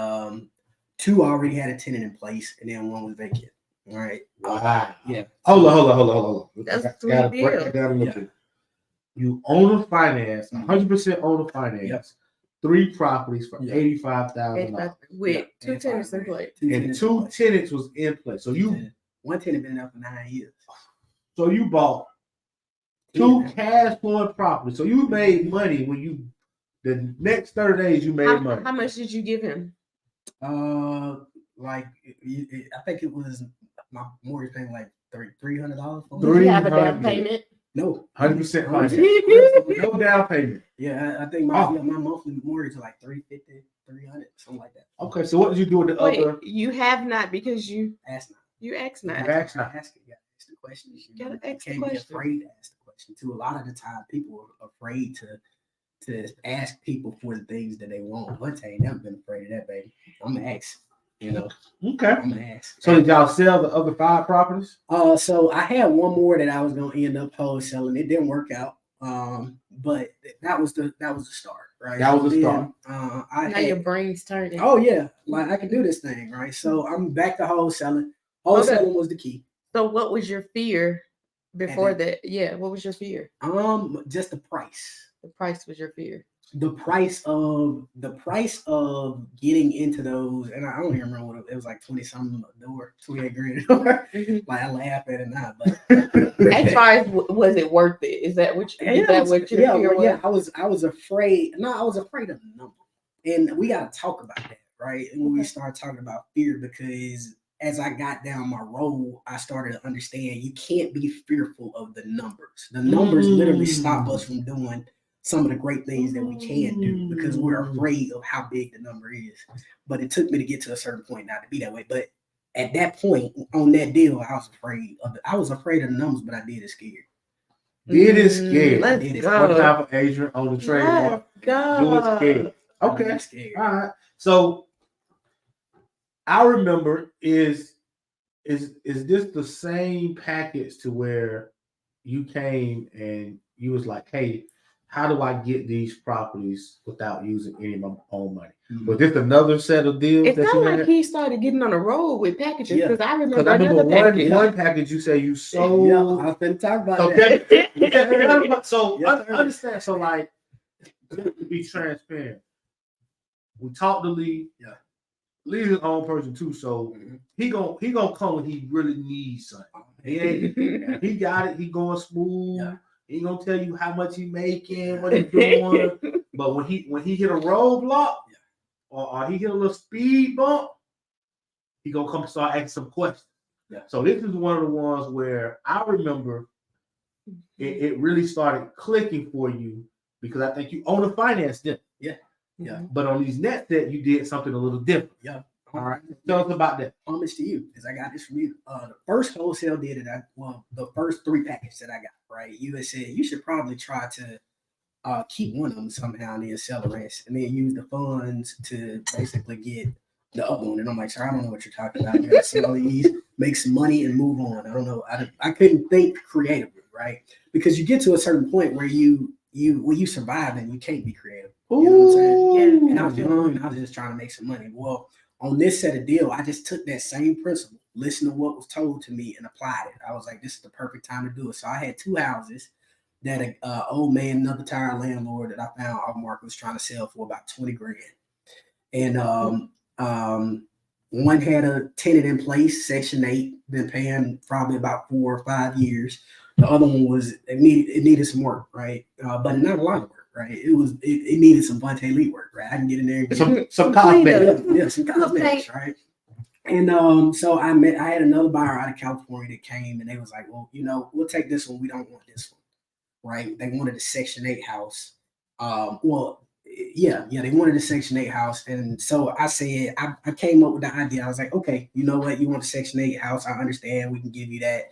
2 already had a tenant in place, and then 1 was vacant. All right. Wow. Yeah. Hold on. That's a sweet Gotta break deal. that down a little bit. You own a finance, 100% owner finance. Yep. 3 properties for Yeah. $85,000. With 2 tenants in place. And 2 tenants was in place. So one tenant been there for 9 years. So you bought 2 cash flowing properties. So you made money when the next 30 days you made money. How much did you give him? I think it was my mortgage payment like $300. Did you have a down payment? No, 100% finance. No down payment. Yeah, I think my monthly mortgage is like $350, $300, something like that. Okay, so what did you do with the other? You have not because you asked not. You asked not. You asked not. Ask the question. You gotta ask the can't question. be afraid to ask the question too. A lot of the time, people are afraid to ask people for the things that they want. But I ain't never been afraid of that, baby. I'm gonna ask. Okay. I'm gonna ask. So did y'all sell the other 5 properties? So I had one more that I was gonna end up wholesaling. It didn't work out. But that was the start, right? That was the start. Now your brain's turning. Oh yeah, like I can do this thing, right? So I'm back to wholesaling. Wholesaling was the key. So what was your fear before that? Yeah, what was your fear? Just the price. The price was your fear. The price of getting into those, and I don't even remember what it was like 20 something a door, 28 grand. Like I laugh at it now, but as far as was it worth it? Is that what your fear was? Yeah, I was afraid. No, I was afraid of the number, and we got to talk about that, right? And when we start talking about fear, because as I got down my road, I started to understand you can't be fearful of the numbers. The numbers literally stop us from doing some of the great things that we can do because we're afraid of how big the number is. But it took me to get to a certain point not to be that way. But at that point on that deal, I was afraid of it. I was afraid of the numbers, but I did it scared. Did it scared? Let's go. One type of agent on the trademark. Go. Do it scared. Okay. Scared. All right. So I remember is this the same package to where you came and you was like, hey, how do I get these properties without using any of my own money? Was this another set of deals? It felt like he started getting on the road with packages because I remember one package you say you sold. Yeah, I've been talking about that. So understand. So like, to be transparent, we talked to Lee. Yeah, Lee's his own person too. So he gonna come when he really needs something. If he got it, he going smooth. Yeah. He gonna tell you how much he making, what he doing. But when he hit a roadblock or he hit a little speed bump, he gonna come start asking some questions. Yeah. So this is one of the ones where I remember it really started clicking for you because I think you own a finance didn't. Yeah. Yeah. But on these net that you did something a little different. Yeah. All right. Tell us about that. Homage to you, because I got this from you. The first wholesale deal the first 3 packages that I got, right? You had said you should probably try to keep one of them somehow and then sell the rest, and then use the funds to basically get the other one. And I'm like, sir, I don't know what you're talking about. You gotta sell these, make some money, and move on. I don't know. I couldn't think creatively, right? Because you get to a certain point where you survive and you can't be creative. You know what I'm saying? Yeah. And I was young and I was just trying to make some money. Well, on this set of deal, I just took that same principle, listened to what was told to me, and applied it. I was like, this is the perfect time to do it. So I had 2 houses that an old man, another tired landlord that I found off market was trying to sell for about 20 grand. And one had a tenant in place, Section 8, been paying probably about 4 or 5 years. The other one was it needed some work, right? But not a lot of work. Right, it needed some Vontae Lee work, right? I can get in there and get some cosmetics, some cosmetics, right? And so I had another buyer out of California that came, and they was like, well, we'll take this one. We don't want this one, right? They wanted a Section 8 house. They wanted a Section 8 house, and so I said I came up with the idea. I was like, okay, you know what? You want a Section 8 house? I understand. We can give you that.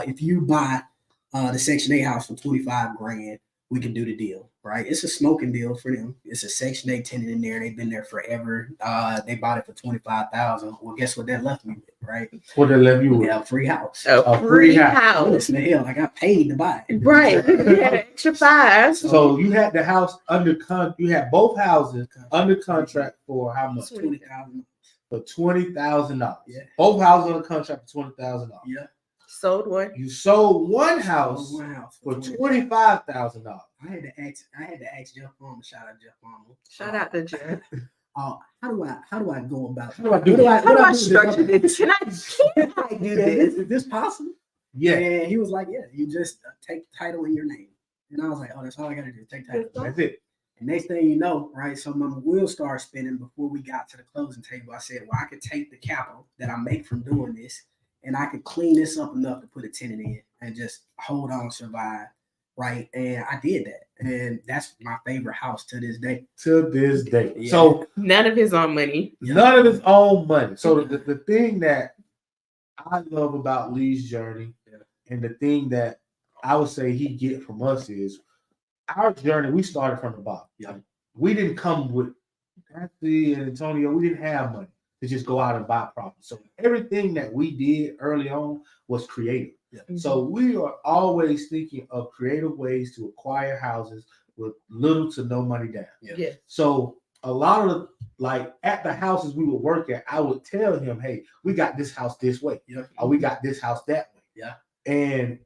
If you buy the Section 8 house for 25 grand, we can do the deal. right? It's a smoking deal for them. It's a Section 8 tenant in there. They've been there forever. They bought it for $25,000. Well, guess what that left me with, right? What they left you with? Yeah, free house. A free house. Listen, hell, I got paid to buy it. Right. You had an extra 5. So you had the house under you had both houses under contract for how much? $20,000. For $20,000. Yeah. Both houses under contract for $20,000. Yeah. Sold one. You sold one house for $25,000. I had to ask Jeff Palmer. Shout out Jeff Palmer. Shout out to Jeff. How do I go about? How do I do this? How do I structure this? Can I do this? Is this possible? Yeah. And he was like, yeah, you just take the title in your name. And I was like, oh, that's all I got to do. Take title. That's it. And next thing you know, right, so my wheels started spinning before we got to the closing table. I said, well, I could take the capital that I make from doing this and I could clean this up enough to put a tenant in and just hold on, survive, right? And I did that. And that's my favorite house to this day. To this day. Yeah. So None of his own money. none of his own money. So the thing that I love about Lee's journey and the thing that I would say he get from us is our journey, we started from the bottom. Yeah. We didn't come with Anthony and Antonio, we didn't have money to just go out and buy property. So everything that we did early on was creative. Yeah. So we are always thinking of creative ways to acquire houses with little to no money down. Yeah. So a lot of like at the houses we would work at, I would tell him, hey, we got this house this way. Yeah. Or we got this house that way. Yeah. And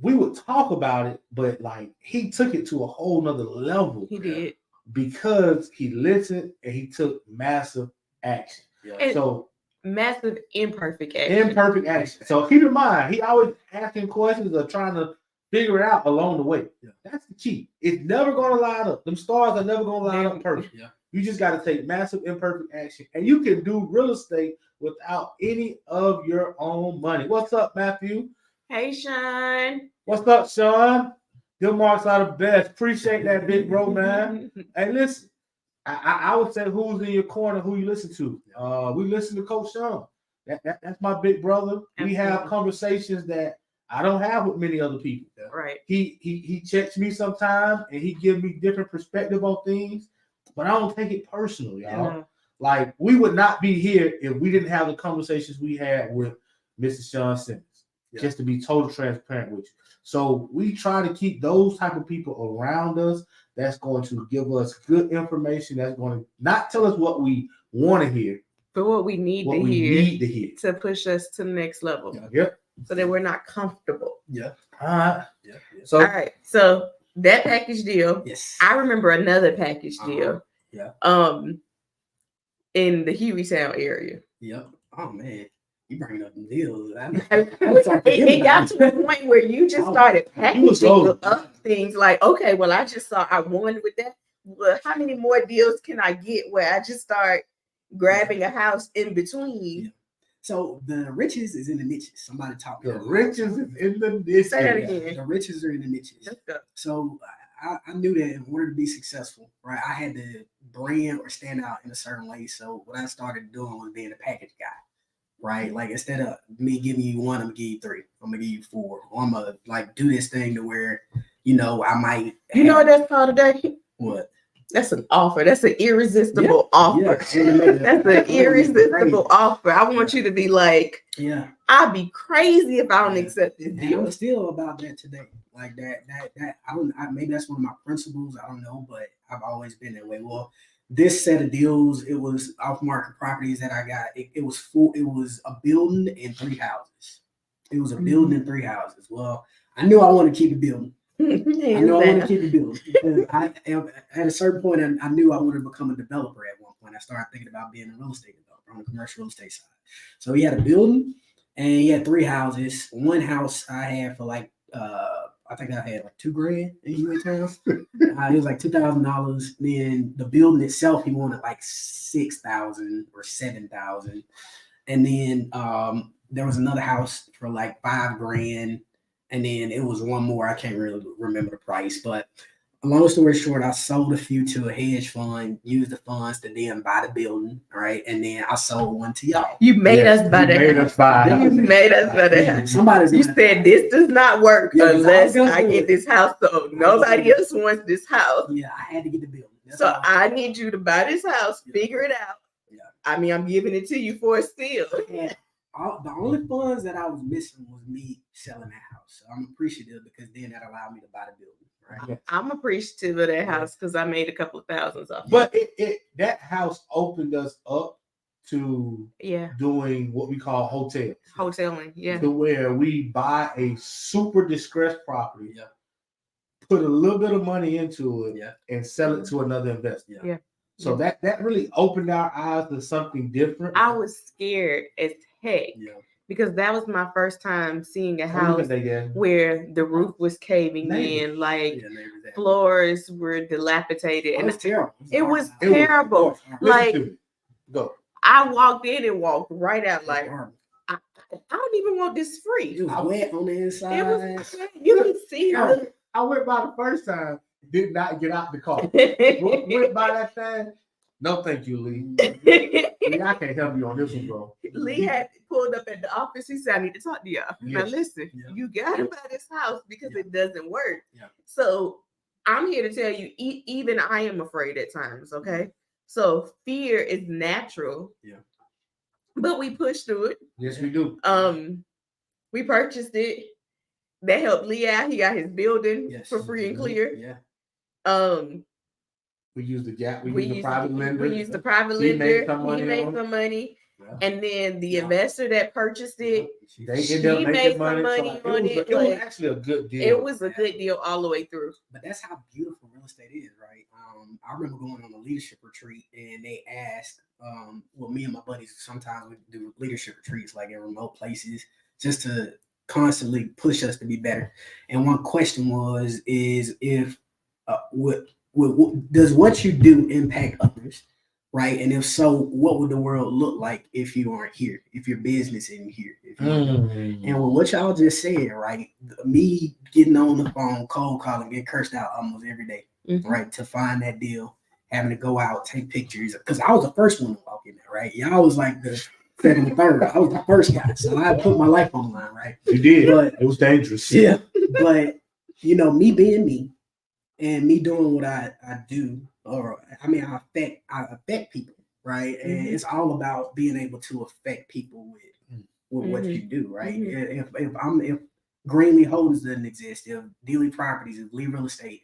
we would talk about it, but like he took it to a whole nother level. He did. Because he listened and he took massive action. Yeah. And so massive imperfect action. imperfect action. So keep in mind, he always asking questions or trying to figure it out along the way. Yeah. That's the key. It's never going to line up. Them stars are never going to line up perfect. Yeah. You just got to take massive imperfect action. And you can do real estate without any of your own money. What's up, Matthew? Hey, Sean. What's up, Sean? Your marks are the best. Appreciate that, big bro, man. Hey, listen, I would say who's in your corner, who you listen to. We listen to Coach Sean. That's my big brother. We have conversations that I don't have with many other people. Right. He checks me sometimes and he gives me different perspective on things, but I don't take it personal, y'all. Yeah. Like we would not be here if we didn't have the conversations we had with Mr. Sean Simmons. Yeah. Just to be total transparent with you. So we try to keep those type of people around us that's going to give us good information, that's going to not tell us what we want to hear, but what we need what to we hear need to hear. to push us to the next level. Yep. So that we're not comfortable. Yeah. All right. Yeah. So All right. So that package deal. Yes. I remember another package deal. Yeah. In the Hueytown area. Yep. Oh man. You bringing up them deals. It got to the point where you just started packaging up things like, okay, well, I just saw I won with that. Well, how many more deals can I get where I just start grabbing a house in between? Yeah. So the riches is in the niches. Somebody taught me. the riches is in the niches. Say that again. The riches are in the niches. Let's go. So I knew that in order to be successful, right, I had to brand or stand out in a certain way. So what I started doing was being a package guy. Right, like instead of me giving you one, I'm gonna give you 3. I'm gonna give you 4. Or I'm gonna like do this thing to where, I might. You know what that's called today? What? That's an offer. That's an irresistible offer. Yeah. That's an irresistible offer. I want you to be like, yeah. I'd be crazy if I don't accept this And deal. I'm still about that today. Like that. I don't. Maybe that's one of my principles. I don't know, but I've always been that way. Well. This set of deals, it was off-market properties that I got. It was full. It was a building and 3 houses. It was a building and 3 houses. Well, I knew I wanted to keep it building. I knew I wanted to keep it building because at a certain point, I knew I wanted to become a developer. At one point, I started thinking about being a real estate developer on the commercial real estate side. So he had a building and he had 3 houses. One house I had for like I think I had like $2,000 in Hueytown. It was like $2,000. Then the building itself, he wanted like $6,000 or $7,000. And then there was another house for like $5,000. And then it was one more. I can't really remember the price, but long story short, I sold a few to a hedge fund, used the funds to then buy the building, right? And then I sold one to y'all. You made Yes, us buy you the made house. us buy. You made us buy the house. Somebody's You said this does not work Yeah, unless I was I gonna get do it. this house sold. Nobody else wants this house. Yeah, I had to get the building. That's So all. I need you to buy this house, figure it out. Yeah. I mean, I'm giving it to you for a steal. And the only funds that I was missing was me selling that house. So I'm appreciative because then that allowed me to buy the building. Right. I'm appreciative of that house because I made a couple of thousands off. But that house opened us up to Yeah, doing what we call hotels. hoteling. Yeah, To where we buy a super distressed property, Yeah. put a little bit of money into it, Yeah. and sell it to another investor. Yeah. Yeah. So that really opened our eyes to something different. I was scared as heck Yeah. because that was my first time seeing a What do you house think they get? where the roof was caving Neighbors. in, like Yeah, neighbors had- floors were dilapidated, It and was terrible. it was It was- terrible. Listen Like to me. Go. I walked in and walked right out. Like Horrible. I don't even want this free. It was wet on the inside. It was. You can see the. I went by the first time, did not get out the car. Went by that thing. No, thank you, Lee. Lee, I can't help you on this one, bro. Lee had pulled up at the office. He said, "I need to talk to y'all." Now Yes. listen, Yeah. you gotta buy this house because Yeah. it doesn't work. Yeah. So I'm here to tell you, even I am afraid at times. Okay, so fear is natural. Yeah. But we pushed through it. Yes, we do. We purchased it. That helped Lee out. He got his building Yes. for free and clear. Yeah. We used the gap. We, We used the used private lender. We used the private He lender. made some money He made on it. some money. Yeah. And then the Yeah. investor that purchased it, They She ended up made making some money. money So on it it, was like, actually a good deal. it was a good deal all the way through. But that's how beautiful real estate is, right? I remember going on a leadership retreat and they asked, well, me and my buddies, sometimes we do leadership retreats like in remote places just to constantly push us to be better. And one question was, is if does what you do impact others, right? And if so, what would the world look like if you aren't here, if your business isn't here? If you And with what y'all just said, right? Me getting on the phone, cold calling, getting cursed out almost every day, right? To find that deal, having to go out, take pictures. Because I was the first one to walk in there, right? Y'all was like the second and third. I was the first guy. So I put my life on the line, right? You did. But It was dangerous. yeah. But me being me and me doing what I do, or I mean I affect people, right? And it's all about being able to affect people with what you do, right? If Greenlee Holdings doesn't exist, if Dealey Properties, if Lee Real Estate,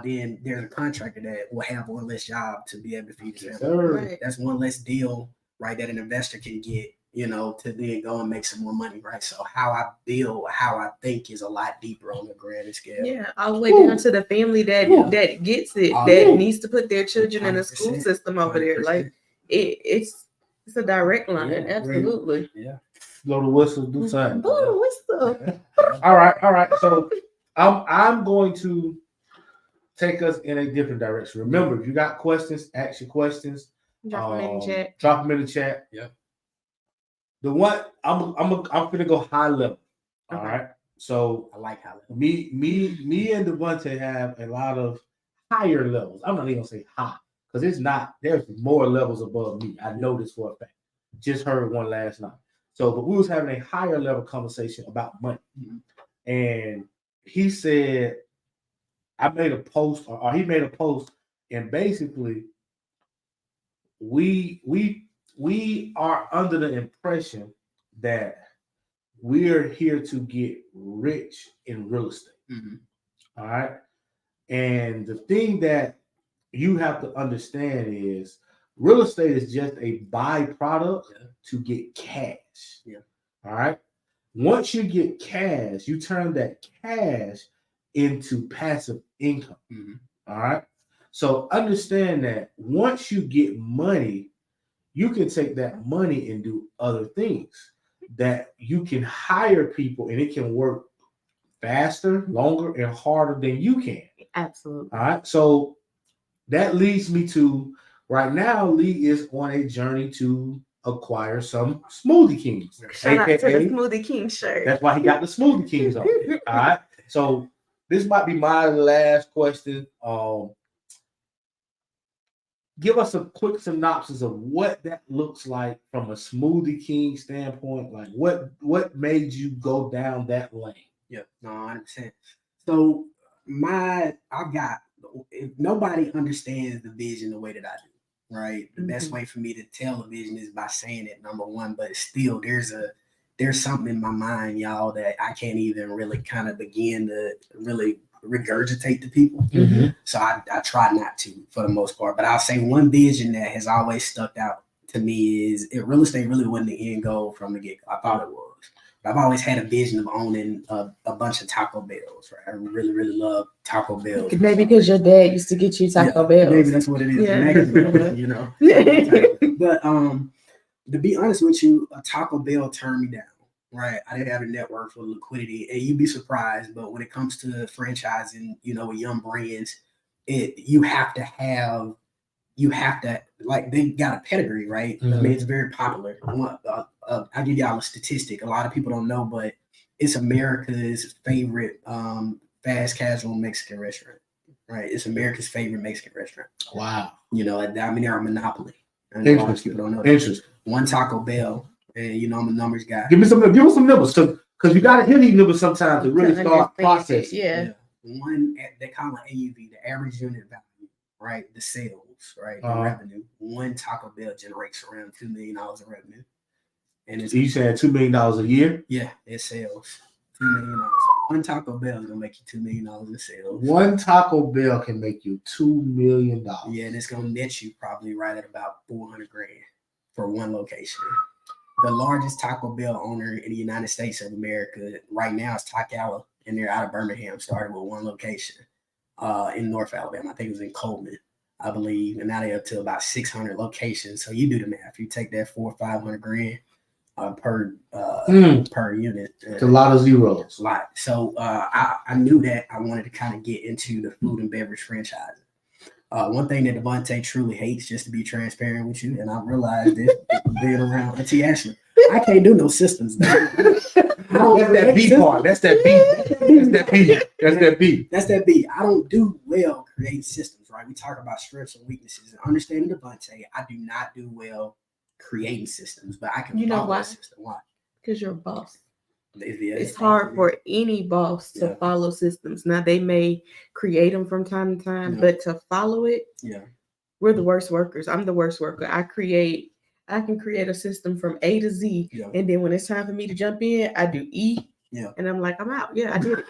then there's a contractor that will have one less job to be able to feed his Yes, family. sir. Right. That's one less deal, right? That an investor can get, to then go and make some more money, right? So how I build, how I think is a lot deeper on the grander scale. Yeah, all the way down to the family that gets it, that needs to put their children in a school 100%, system over there. Like it's a direct line, Yeah, absolutely. Yeah. Blow the whistle, do something. Boo, what's up? All right. So I'm going to take us in a different direction. Remember, if you got questions, ask your questions. Drop them in the chat. Drop them in the chat. Yeah. The one I'm gonna go high level. All Okay. right. So I like how me and Devontae have a lot of higher levels. I'm not even gonna say high because it's not. There's more levels above me. I know this for a fact. Just heard one last night. So, but we was having a higher level conversation about money, and he said, I made a post, or he made a post, and basically, we are under the impression that we're here to get rich in real estate. All right. And the thing that you have to understand is real estate is just a byproduct to get cash. Yeah. All right. Once you get cash, you turn that cash into passive income. All right. So understand that once you get money, you can take that money and do other things that you can hire people and it can work faster, longer, and harder than you can. Absolutely. All right. So that leads me to right now, Lee is on a journey to acquire some Smoothie Kings. Shout out to the Smoothie King shirt. That's why he got the Smoothie Kings on. All right. So this might be my last question. Give us a quick synopsis of what that looks like from a Smoothie King standpoint. Like what made you go down that lane? Yeah, no, 100%. So if nobody understands the vision the way that I do, right? The best way for me to tell a vision is by saying it, number one, but still there's something in my mind, y'all, that I can't even really kind of begin to really regurgitate to people. So I try not to for the most part. But I'll say one vision that has always stuck out to me is real estate really wasn't the end goal from the get-go. I thought it was. But I've always had a vision of owning a bunch of Taco Bells, right? I really, really love Taco Bell. Maybe because your dad used to get you Taco Bells. Maybe that's what it is. Yeah. You know. But to be honest with you, a Taco Bell turned me down. Right, I didn't have a network for liquidity, and you'd be surprised. But when it comes to franchising, with young brands, you have to like they got a pedigree, right? I mean, it's very popular. I'll give y'all a statistic. A lot of people don't know, but it's America's favorite fast casual Mexican restaurant. Right, it's America's favorite Mexican restaurant. Wow. I mean, they're a monopoly. And a lot of people don't know. Interesting. One Taco Bell. And I'm a numbers guy. Give us some numbers, because you gotta hear these numbers sometimes to really start processing. Yeah. One, they call it AUV, the average unit value, right? The sales, right? The revenue. One Taco Bell generates around $2 million in revenue. And it's you saying $2 million a year? Yeah, it sells $2 million. So one Taco Bell is gonna make you $2 million in sales. One Taco Bell can make you $2 million. Yeah, and it's gonna net you probably right at about $400,000 for one location. The largest Taco Bell owner in the United States of America right now is Takala, and they're out of Birmingham. Started with one location in North Alabama. I think it was in Coleman, I believe, and now they're up to about 600 locations. So you do the math. You take that $400,000 or $500,000 per unit. It's a lot of zeros. A lot. So I knew that I wanted to kind of get into the food and beverage franchising. One thing that Devontae truly hates, just to be transparent with you, and I realized this being around Auntie Ashley, I can't do no systems. That's that B part. That's that B. That's that B. That's that B. That's that B. I don't do well creating systems, right? We talk about strengths and weaknesses and understanding Devontae. I do not do well creating systems, but I can follow a system. Why? Because you're a boss. It's hard for any boss to follow systems. Now they may create them from time to time, but to follow it, we're the worst workers. I'm the worst worker. I can create a system from A to Z, and then when it's time for me to jump in, I do E, and I'm like, I'm out. Yeah, I did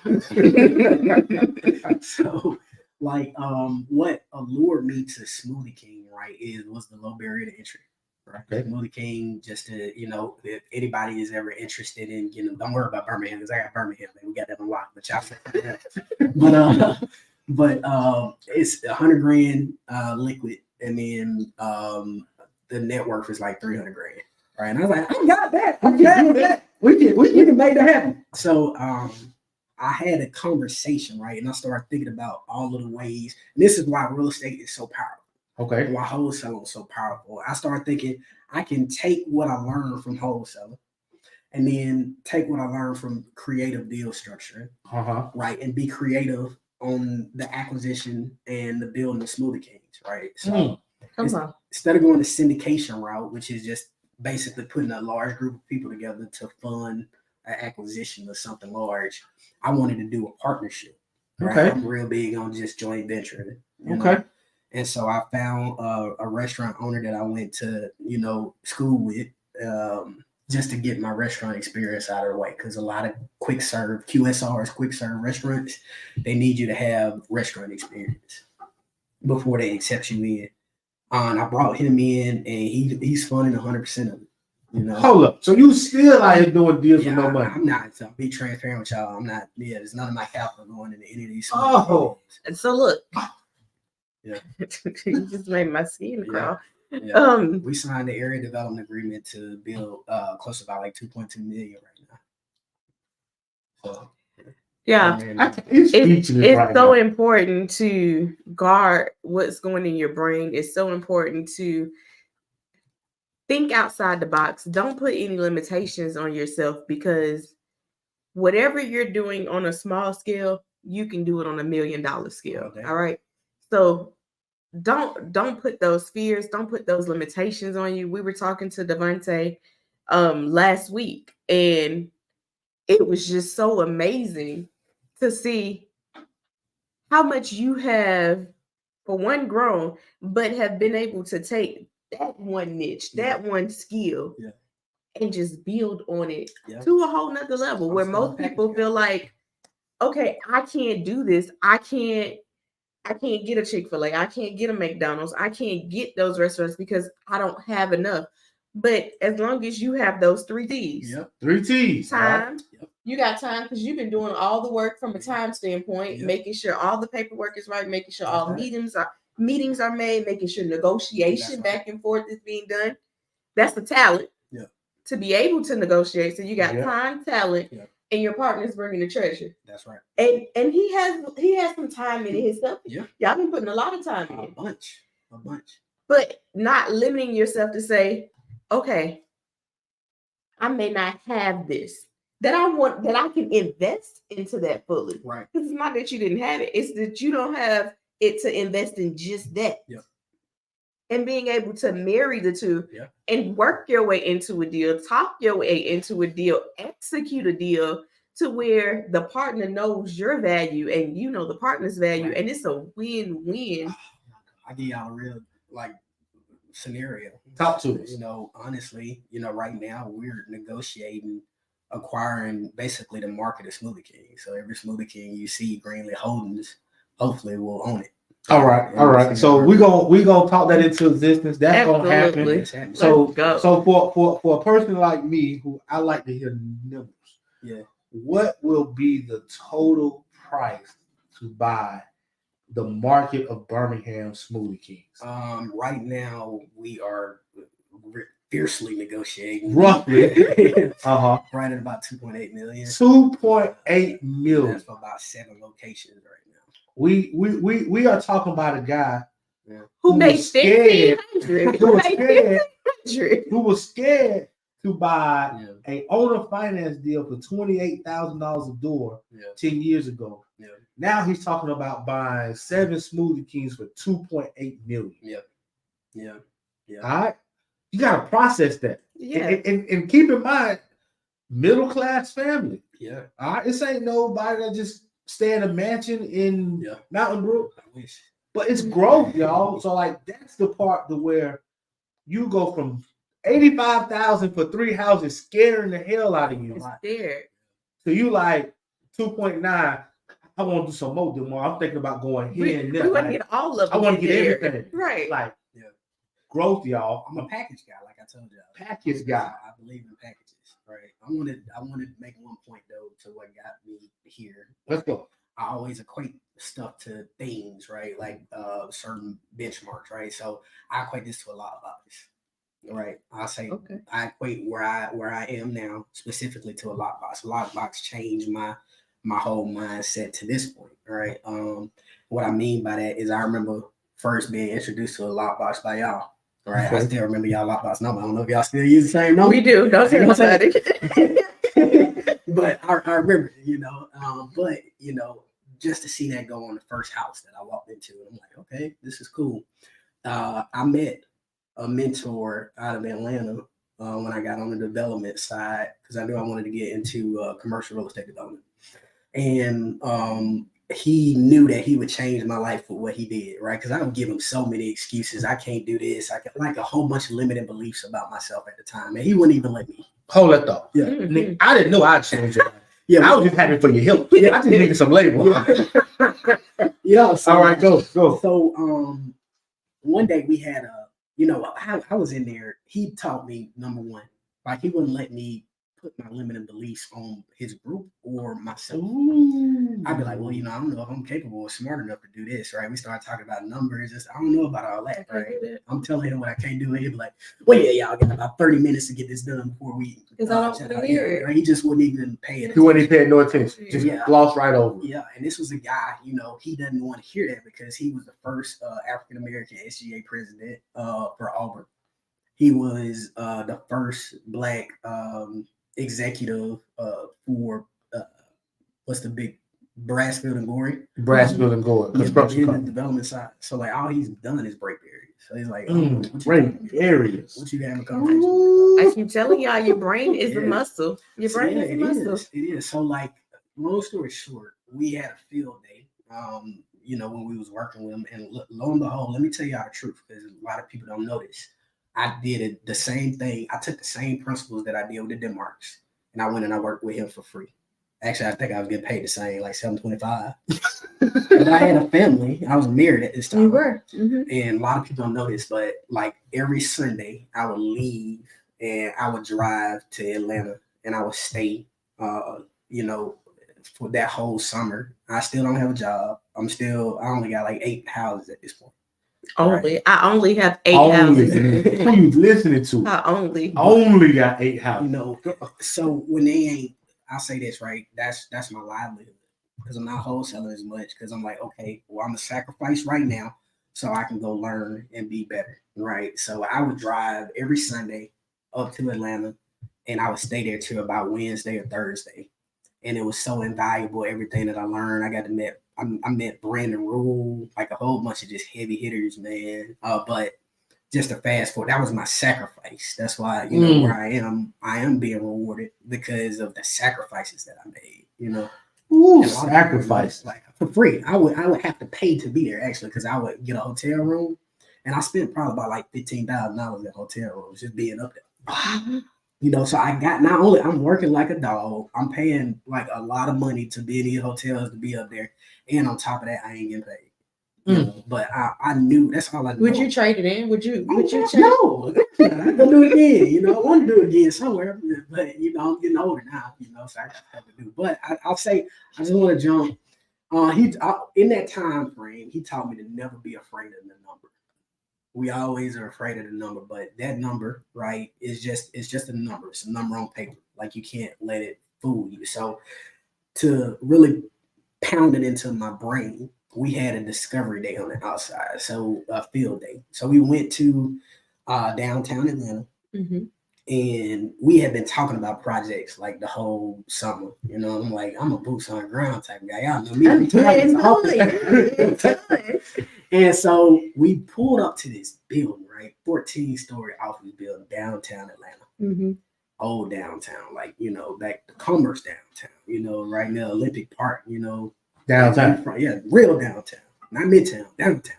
it. So, like, what allured me to Smoothie King, right, was the low barrier to entry. Right. Okay. Smoothie King, just to, if anybody is ever interested in, don't worry about Birmingham, because I got Birmingham, man. We got that unlocked, but y'all but it's $100,000 liquid, and then the net worth is like $300,000. Right. And I was like, I got that. I got that. We can make that happen. So I had a conversation, right? And I started thinking about all of the ways, and this is why real estate is so powerful. Okay. Why wholesaling is so powerful. I started thinking I can take what I learned from wholesaling and then take what I learned from creative deal structuring, right? And be creative on the acquisition and the building of Smoothie Kings, right? So instead of going the syndication route, which is just basically putting a large group of people together to fund an acquisition of something large, I wanted to do a partnership. Right? Okay. I'm real big on just joint venturing. Okay. And so I found a restaurant owner that I went to, school with, just to get my restaurant experience out of the way. Because a lot of quick serve restaurants, they need you to have restaurant experience before they accept you in. And I brought him in, and he's funding 100% of it. Hold up. So you still out here doing deals with no money? I'm not. So I'll be transparent with y'all. I'm not. Yeah, there's none of my capital going into any of these. And so look. Yeah, you just made my skin crawl. Yeah. We signed the area development agreement to build close to about like 2.2 million right now. So it's so important to guard what's going in your brain. It's so important to think outside the box. Don't put any limitations on yourself, because whatever you're doing on a small scale, you can do it on $1 million scale. Okay. All right. So don't put those fears, don't put those limitations on you. We were talking to Devontae last week, and it was just so amazing to see how much you have, for one, grown, but have been able to take that one niche, that one skill, and just build on it to a whole nother level where most people feel like, okay, I can't do this. I can't get a Chick-fil-A. I can't get a McDonald's. I can't get those restaurants because I don't have enough. But as long as you have those 3 T's. 3 T's. Time. Right? You got time because you've been doing all the work from a time standpoint, making sure all the paperwork is right, making sure all meetings are made, making sure negotiation back and forth is being done. That's the talent. To be able to negotiate. So you got time, talent, and your partner's bringing the treasure. That's right. And he has some time in his stuff. Y'all been putting a lot of time in it. A bunch. But not limiting yourself to say, okay, I may not have this. That I can invest into that fully. Right. Because it's not that you didn't have it, it's that you don't have it to invest in just that. And being able to marry the two and work your way into a deal, talk your way into a deal, execute a deal to where the partner knows your value and you know the partner's value, and it's a win-win. I give y'all a real scenario. Talk to us. Honestly, right now we're negotiating acquiring basically the market of Smoothie King. So every Smoothie King you see Greenlee Holdings, hopefully will own it. All right. So we gonna talk that into existence. That's gonna happen. So for a person like me, who I like to hear numbers, what will be the total price to buy the market of Birmingham Smoothie Kings? Right now we are fiercely negotiating. Roughly. Right at about 2.8 million. 2.8 million. That's for about 7 locations right now. We are talking about a guy who made scared. Who was scared to buy a owner finance deal for $28,000 a door 10 years ago. Now he's talking about buying 7 Smoothie Kings for 2.8 million. Yeah. All right. You gotta process that. And keep in mind, middle class family. All right. This ain't nobody that just stay in a mansion in Mountain Brook. I wish. But it's growth, y'all. So like that's the part to where you go from $85,000 for 3 houses, scaring the hell out of you. Scared. So you like 2.9. I want to do some more. I'm thinking about going here and there. We want to get all of them. I want to get everything. Right. Like growth, y'all. I'm a package guy, like I told you. Package guy. I believe in packages. Right. I want to make one point though to what got me here. Let's go. I always equate stuff to things, right? Like certain benchmarks, right? So I equate this to a lot of boxes. Right. I say I equate where I am now specifically to a lockbox. A lockbox changed my whole mindset to this point. Right. What I mean by that is I remember first being introduced to a lockbox by y'all. Right. I still remember y'all lockbox number. I don't know if y'all still use the same number. We do. Don't tell nobody. But I remember, but just to see that go on the first house that I walked into, I'm like, okay, this is cool. I met a mentor out of Atlanta when I got on the development side because I knew I wanted to get into commercial real estate development. And he knew that he would change my life with what he did, right? Because I would give him so many excuses. I can't do this. I got like a whole bunch of limiting beliefs about myself at the time. And he wouldn't even let me. Hold that thought. Yeah. Nick, I didn't know I'd change it. I was just happy for your help. I just needed some labor. So, all right, go. So one day we had I was in there. He taught me, number one, like he wouldn't let me put my limiting beliefs on his group or myself. I'd be like, well, I don't know if I'm capable or smart enough to do this, right? We started talking about numbers. I don't know about all that, right? I'm telling him what I can't do. And he'd be like, well, y'all got about 30 minutes to get this done before we. Because I don't want to hear it. Right? He just wouldn't even pay it. He wouldn't even pay no attention. Just glossed right over. Yeah, and this was a guy, he doesn't want to hear that because he was the first African-American SGA president for Auburn. He was the first Black executive for what's the big Brassfield and Gory. Brassfield and Gore construction in the company. development side. So like all he's done is break barriers. So he's like, Break areas. What you got in the conversation? I keep telling y'all, your brain is a muscle. Your So, brain yeah, is a muscle. It is. So like, long story short, we had a field day. When we was working with him, and lo and behold, let me tell y'all the truth, because a lot of people don't know this. I did the same thing. I took the same principles that I did with the Denmarks, and I went and I worked with him for free. Actually, I think I was getting paid the same, like $7.25. But I had a family. I was married at this time. You were. And a lot of people don't know this, but like every Sunday, I would leave and I would drive to Atlanta and I would stay, for that whole summer. I still don't have a job. I only got like 8 houses at this point. Only. Right? I only have 8 houses. houses. Who you listening to? I only got 8 houses. So when they ain't, I'll say this, right? That's my livelihood, because I'm not wholesaling as much, because I'm like, okay, well, I'm gonna sacrifice right now so I can go learn and be better, right? So I would drive every Sunday up to Atlanta and I would stay there till about Wednesday or Thursday. And it was so invaluable, everything that I learned. I met Brandon Rule, like a whole bunch of just heavy hitters, man. But just to fast forward, that was my sacrifice. That's why, where I am being rewarded because of the sacrifices that I made, Ooh, sacrifice. Like for free. I would have to pay to be there, actually, because I would get a hotel room, and I spent probably about like $15,000 in hotel rooms just being up there. So I got, not only I'm working like a dog, I'm paying like a lot of money to be in these hotels to be up there, and on top of that, I ain't getting paid. But I knew that's all I knew. Would you trade it in? Would you trade? No, I'm gonna do it again. I want to do it again somewhere, but I'm getting older now. So I just have to do. But I'll say I just want to jump. In that time frame, he taught me to never be afraid of the number. We always are afraid of the number, but that number, right, it's just a number. It's a number on paper. Like, you can't let it fool you. So to really pound it into my brain, we had a discovery day on the outside, so a field day. So we went to downtown Atlanta, and we had been talking about projects like the whole summer. I'm like, I'm a boots on the ground type guy. Y'all know me. And so we pulled up to this building, right? 14-story office building, downtown Atlanta. Old downtown, like, back the Commerce downtown, right near Olympic Park, Downtown. Yeah, real downtown, not midtown, downtown.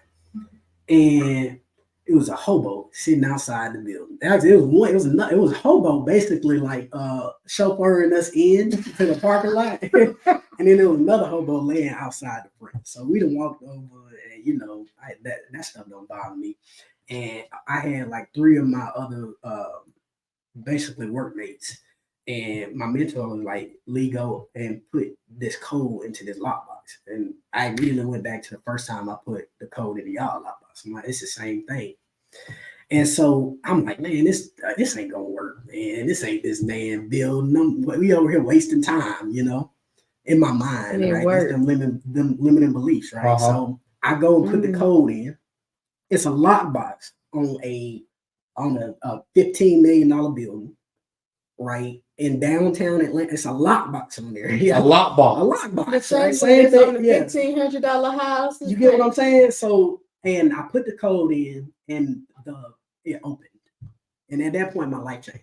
And it was a hobo sitting outside the building. It was a hobo basically like chauffeuring us in to the parking lot. And then there was another hobo laying outside the front. So we done walked over, and that stuff don't bother me. And I had like 3 of my other basically workmates. And my mentor was like, Lee, go and put this code into this lockbox. And I immediately went back to the first time I put the code in the y'all lockbox. I'm like, it's the same thing. And so I'm like, man, this ain't gonna work, man. This ain't this man building. We over here wasting time, in my mind, right? That's them limiting beliefs, right? So I go and put the code in. It's a lockbox on a $15 million building, right? In downtown Atlanta, it's a lockbox on there. Yeah. A lockbox. A lockbox. The same right? thing on the $1,500 house. You get what I'm saying? So, and I put the code in, and it opened. And at that point, my life changed.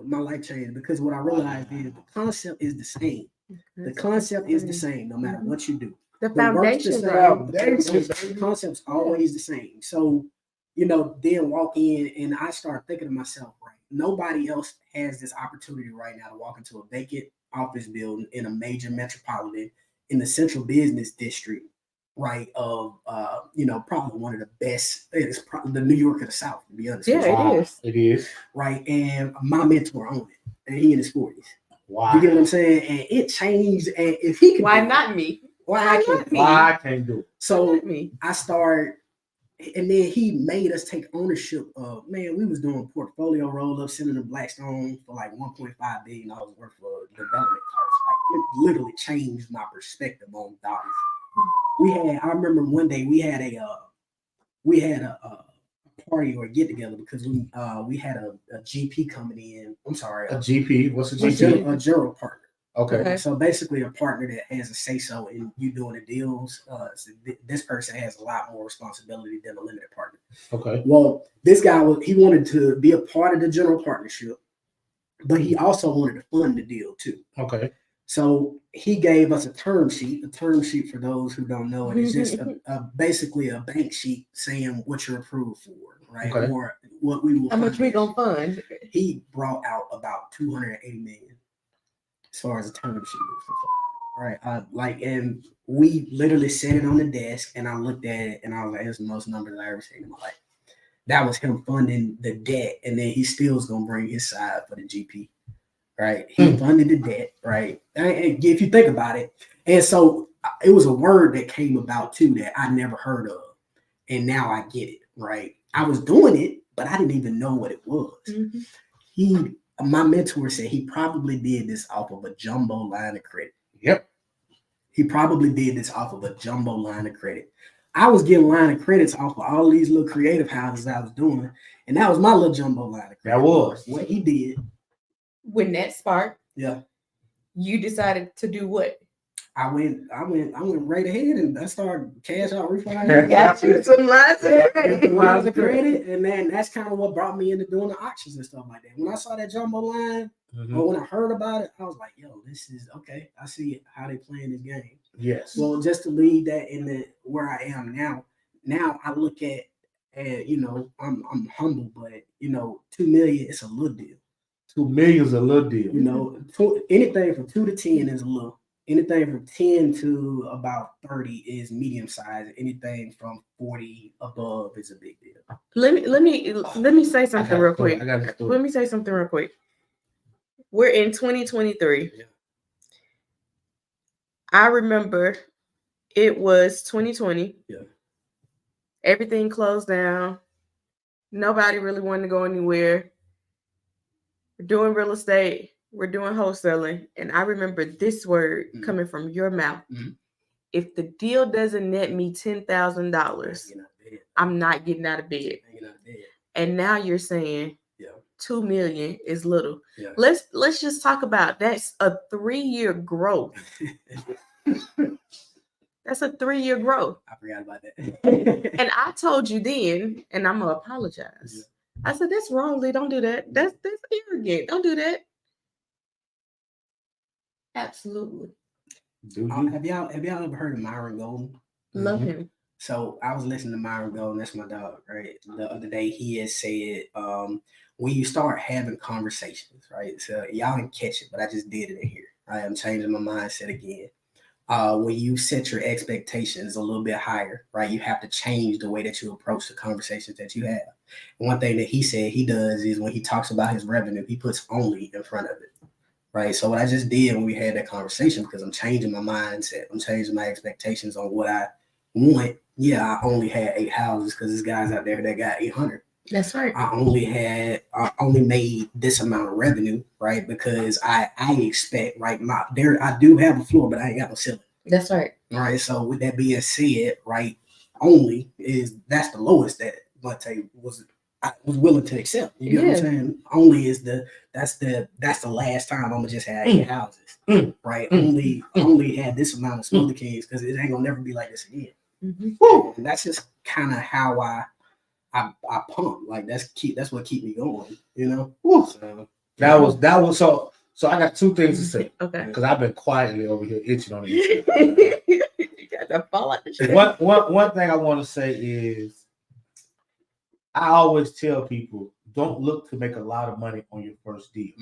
My life changed because what I realized is the concept is the same. The concept is the same no matter what you do. The foundation, the concept's always the same. So, then walk in, and I start thinking to myself, right, nobody else has this opportunity right now to walk into a vacant office building in a major metropolitan in the central business district, right, of probably one of the best. It's probably the New York of the South, to be honest. Yeah, it is. Right, and my mentor owned it, and he in his 40s. Wow. You get what I'm saying? And it changed. And if he could, why not me? Why I can't do it? So I started. And then he made us take ownership of, man, we was doing portfolio roll-ups, sending to Blackstone for like $1.5 billion worth of development costs. Like, it literally changed my perspective on dollars. I remember one day we had a party or a get together because we had a GP coming in. I'm sorry. A GP? What's a GP? A general partner. Okay. So basically, a partner that has a say-so in you doing the deals, this person has a lot more responsibility than a limited partner. Okay. Well, this guy he wanted to be a part of the general partnership, but he also wanted to fund the deal too. Okay. So he gave us a term sheet. A term sheet, for those who don't know it, is just basically a bank sheet saying what you're approved for, right? Okay. Or what we will. How much we gonna fund? He brought out about 280 million as far as the term sheet is concerned, right? And we literally set it on the desk, and I looked at it, and I was like, "It's the most numbers I ever seen in my life." That was him funding the debt, and then he still is gonna bring his side for the GP. Right, he funded the debt, right? And if you think about it, and so it was a word that came about too that I never heard of, and now I get it, right? I was doing it, but I didn't even know what it was. My mentor said he probably did this off of a jumbo line of credit. Yep, he probably did this off of a jumbo line of credit. I was getting line of credits off of all these little creative houses I was doing, and that was my little jumbo line of credit. That was what he did. When that sparked, yeah, you decided to do what? I went right ahead and I started cash out refinance. Got you some lines of credit, and then that's kind of what brought me into doing the auctions and stuff like that. When I saw that jumbo line, or when I heard about it, I was like, "Yo, this is okay. I see how they playing this game." Yes. Well, just to lead that in the where I am now. Now I look at, I'm humble, but 2 million is a little deal. 2 million is a little deal. Anything from 2 to 10 is a little. Anything from 10 to about 30 is medium size. Anything from 40 above is a big deal. Let me say something real quick. Let me say something real quick. We're in 2023. Yeah. I remember it was 2020. Yeah. Everything closed down. Nobody really wanted to go anywhere. We're doing real estate. We're doing wholesaling. And I remember this word coming from your mouth. Mm-hmm. If the deal doesn't net me $10,000, I'm not getting out of bed. And now you're saying 2 million is little. Yeah. Let's just talk about that's a 3-year growth. That's a 3-year growth. I forgot about that. And I told you then, and I'm gonna apologize. Yeah. I said that's wrong, Lee. Don't do that. That's arrogant. Don't do that. Absolutely. Have y'all ever heard of Myron Golden? Love him. So I was listening to Myron Golden. That's my dog, right? The other day he had said, when you start having conversations, right? So y'all didn't catch it, but I just did it in here. I am changing my mindset again. When you set your expectations a little bit higher, right? You have to change the way that you approach the conversations that you have. And one thing that he said he does is when he talks about his revenue, he puts only in front of it, right? So what I just did when we had that conversation, because I'm changing my mindset, I'm changing my expectations on what I want. Yeah, I only had 8 houses because there's guys out there that got 800. That's right. I only made this amount of revenue, right? Because I expect, right? I do have a floor, but I ain't got no ceiling. That's right. All right. So with that being said, right, that's the lowest that Monte I was willing to accept. You get what I'm saying? Only is that's the last time I'm gonna just have 8 houses, right? Only had this amount of Smoothie Kings because it ain't gonna never be like this again. And that's just kind of how I pump. Like that's what keep me going, So that was so I got 2 things to say. Okay. Because I've been quietly over here itching on it. You got to fall out the chair. One thing I want to say is I always tell people don't look to make a lot of money on your first deal.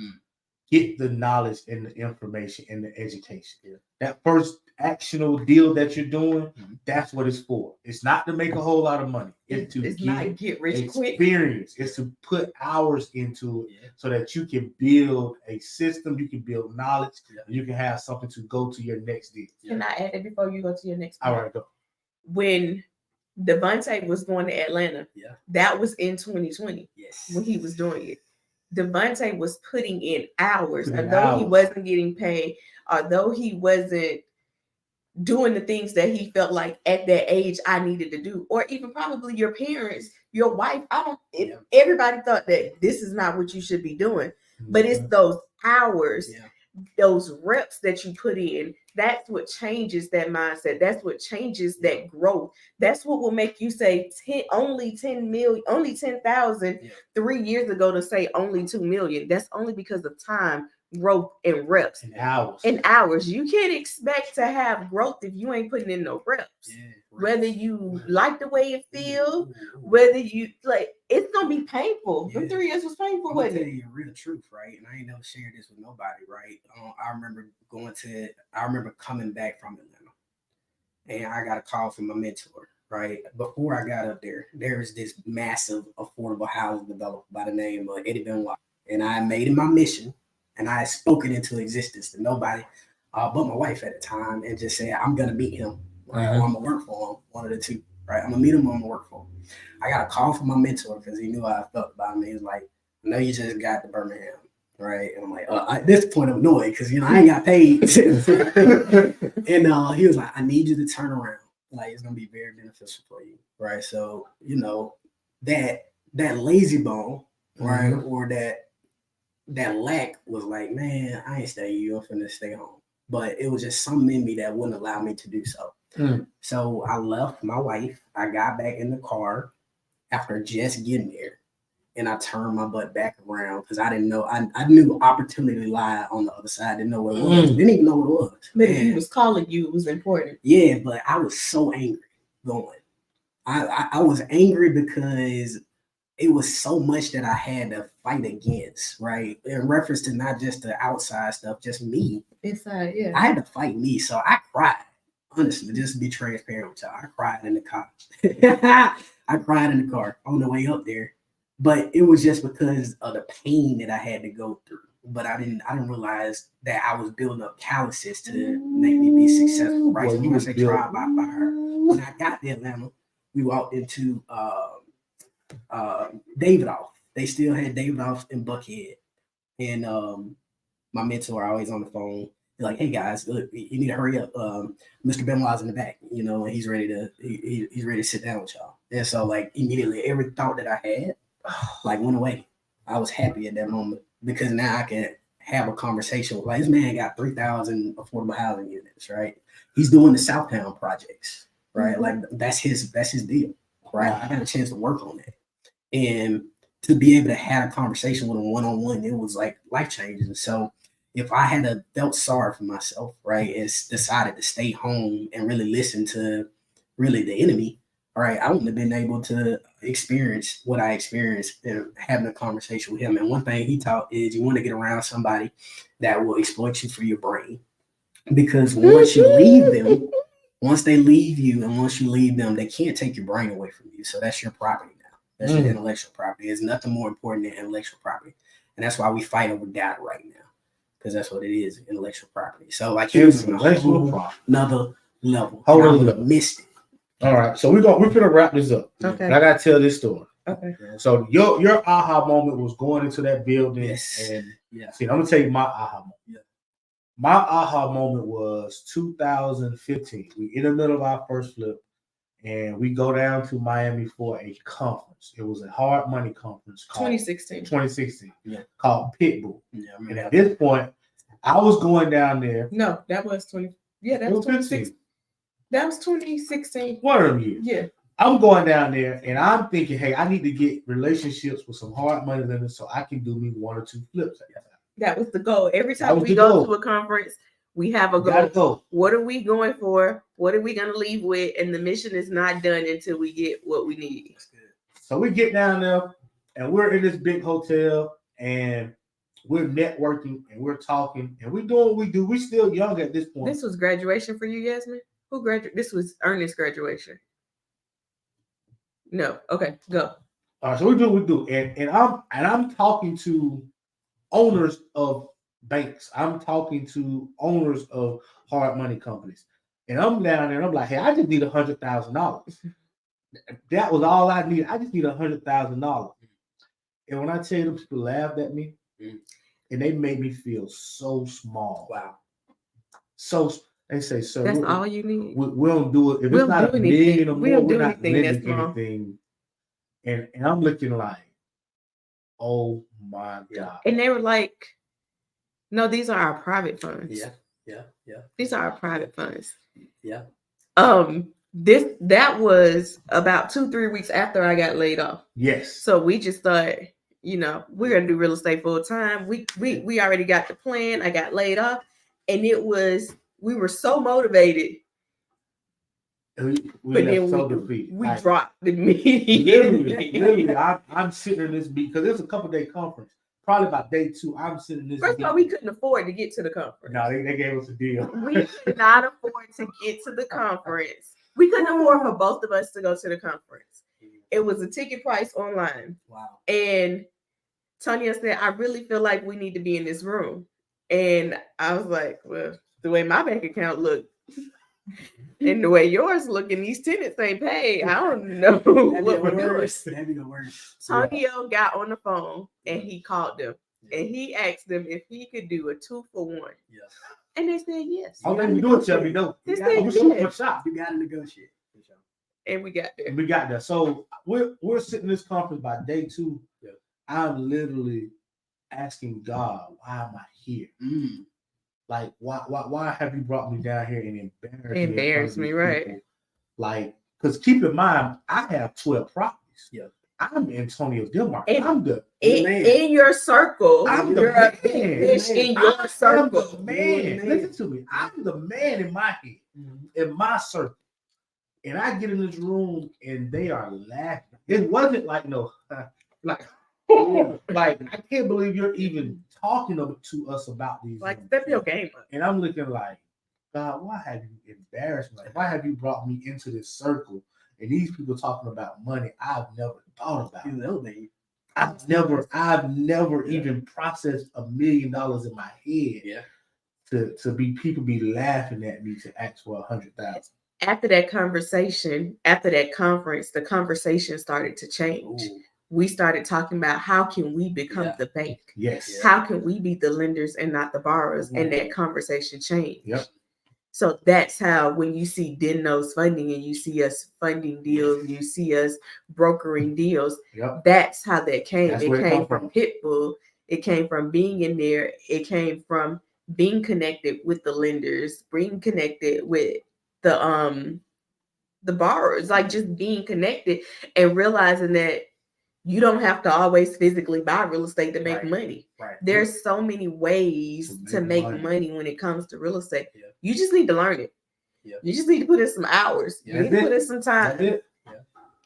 Get the knowledge and the information and the education. Yeah. That first actionable deal that you're doing, that's what it's for. It's not to make a whole lot of money. It's not get rich quick. Experience. It's to put hours into it so that you can build a system, you can build knowledge, and you can have something to go to your next deal. Can I add it before you go to your next deal? All right, go. When Devontae was going to Atlanta, that was in 2020 when he was doing it. Devontae was putting in hours, although he wasn't getting paid, although he wasn't doing the things that he felt like at that age I needed to do, or even probably your parents, your wife. Everybody thought that this is not what you should be doing, but it's those hours those reps that you put in, that's what changes that mindset. That's what changes that growth. That's what will make you say only 10 million, only 10,000 3 years ago to say only 2 million. That's only because of time, growth, and reps. And hours. You can't expect to have growth if you ain't putting in no reps. Whether you like the way it feels, whether you like, it's gonna be painful. Them 3 years was painful, I'm gonna wasn't tell it? you a real truth, right? And I ain't never shared this with nobody, right? I remember coming back from Atlanta, and I got a call from my mentor, right? Before I got up there was this massive affordable housing developer by the name of Eddie Benoit, and I made it my mission, and I spoke it into existence to nobody but my wife at the time, and just said, I'm gonna meet him, right? Or I'm gonna work for him, one of the two, right? I'm gonna meet him, or I'm gonna work for him. I got a call from my mentor because he knew how I felt about me. He was like, I know you just got to Birmingham, right? And I'm like, at this point, I'm annoyed because, I ain't got paid. And he was like, I need you to turn around. Like, it's going to be very beneficial for you, right? So, that lazy bone, right? Or that lack was like, man, I ain't staying you. I'm finna stay home. But it was just something in me that wouldn't allow me to do so. So I left my wife. I got back in the car after just getting there, and I turned my butt back around because I didn't know. I knew opportunity lied on the other side. I didn't know what it was. Didn't even know what it was. But if he was calling you, it was important. Yeah, but I was so angry going. I was angry because it was so much that I had to fight against, right? In reference to not just the outside stuff, just me. Inside, yeah. I had to fight me. So I cried. Honestly, just to be transparent with y'all, I cried in the car. I cried in the car on the way up there. But it was just because of the pain that I had to go through. But I didn't realize that I was building up calluses to make me be successful, right? So when I say trial by fire, when I got to Atlanta, we walked into Davidoff. They still had Davidoff in Buckhead. And my mentor always on the phone. He's like, hey guys, look, you need to hurry up. Mr. Benoit's in the back, and he's ready to he's ready to sit down with y'all. And so like immediately every thought that I had like went away. I was happy at that moment because now I can have a conversation with, like, this man got 3,000 affordable housing units, right? He's doing the Southtown projects, right? Like that's his deal, right? I got a chance to work on that. And to be able to have a conversation with him one-on-one, it was like life-changing. So if I had felt sorry for myself, right, and decided to stay home and really listen to really the enemy, right, I wouldn't have been able to experience what I experienced in having a conversation with him. And one thing he taught is you want to get around somebody that will exploit you for your brain. Because once you leave them, once they leave you and once you leave them, they can't take your brain away from you. So that's your property now. That's your intellectual property. There's nothing more important than intellectual property. And that's why we fight over data right now. Because that's what it is, intellectual property. So like here's another level. Hold on. Missed it. All right. So we're gonna wrap this up. Okay. And I gotta tell this story. Okay. So your aha moment was going into that building. Yes. And yeah. See, I'm gonna tell you my aha moment. Yeah. My aha moment was 2015. We in the middle of our first flip, and we go down to Miami for a conference. It was a hard money conference called 2016. Yeah. Called Pitbull. Yeah, and at this point, I was going down there. No, that was 20. Yeah, that was 2016. That was 2016. One of them years. Yeah. I'm going down there and I'm thinking, hey, I need to get relationships with some hard money lenders so I can do me 1 or 2 flips. That was the goal. Every time we go to a conference, we have a goal. What are we going for? What are we going to leave with? And the mission is not done until we get what we need. That's good. So we get down there and we're in this big hotel and we're networking and we're talking and we're doing what we do. We're still young at this point. This was graduation for you, Yasmin? Who graduated? This was Ernest's graduation. No. Okay, go. All right, so we do what we do. And I'm talking to owners of banks. I'm talking to owners of hard money companies. And I'm down there and I'm like, hey, I just need $100,000. That was all I needed. I just need $100,000. And when I tell you, them people laughed at me and they made me feel so small. Wow. So they say, sir, that's all you need. We don't do it. If it's not a million or more, we're not lending anything. And I'm looking like, oh my God. And they were like, No, these are our private funds. Yeah. These are our private funds. Yeah. That was about 2-3 weeks after I got laid off. Yes. So we just thought, we're gonna do real estate full time. We already got the plan. I got laid off, and we were so motivated. We dropped immediately. Literally, I'm sitting in this beat because it's a couple day conference. Probably about day 2, I'm sitting in this. First of all, we couldn't afford to get to the conference. No, they gave us a deal. We could not afford to get to the conference. We couldn't afford for both of us to go to the conference. It was a ticket price online. Wow. And Tonya said, I really feel like we need to be in this room. And I was like, well, the way my bank account looked and the way yours looking, these tenants ain't paid. I don't know what we're doing. That'd be the worst. Tonio got on the phone and he called them and he asked them if he could do a 2-for-1. Yeah. And they said yes. I'll let me do it, Shelby. No, They I'm said shooting yes. for shot. You gotta negotiate. And we got there. We got there. So we're sitting in this conference by day 2. Yeah. I'm literally asking God, why am I here? Like, why have you brought me down here and embarrassed me, right? People? Like, because keep in mind, I have 12 properties. Yeah. I'm Antonio Dilmar. And I'm the man. In your circle. I'm the you're man. a big fish in your circle. I'm the man. Listen to me. I'm the man in my head, in my circle. And I get in this room and they are laughing. It wasn't like like I can't believe you're even talking to us about these. Like, step your game up. And I'm looking like, God, why have you embarrassed me? Like, why have you brought me into this circle? And these people talking about money I've never thought about. I've never even processed $1 million in my head. Yeah. To be people be laughing at me to ask for 100,000. After that conversation, after that conference, the conversation started to change. Ooh. We started talking about how can we become the bank? Yes. How can we be the lenders and not the borrowers? And that conversation changed. Yep. So that's how, when you see Denno's funding and you see us funding deals, you see us brokering deals, that's how that came. It came from Pitbull. It came from being in there. It came from being connected with the lenders, being connected with the borrowers, like just being connected and realizing that you don't have to always physically buy real estate to make money. Right. There's so many ways to make money when it comes to real estate. Yeah. You just need to learn it. Yeah. You just need to put in some hours. You need to put in some time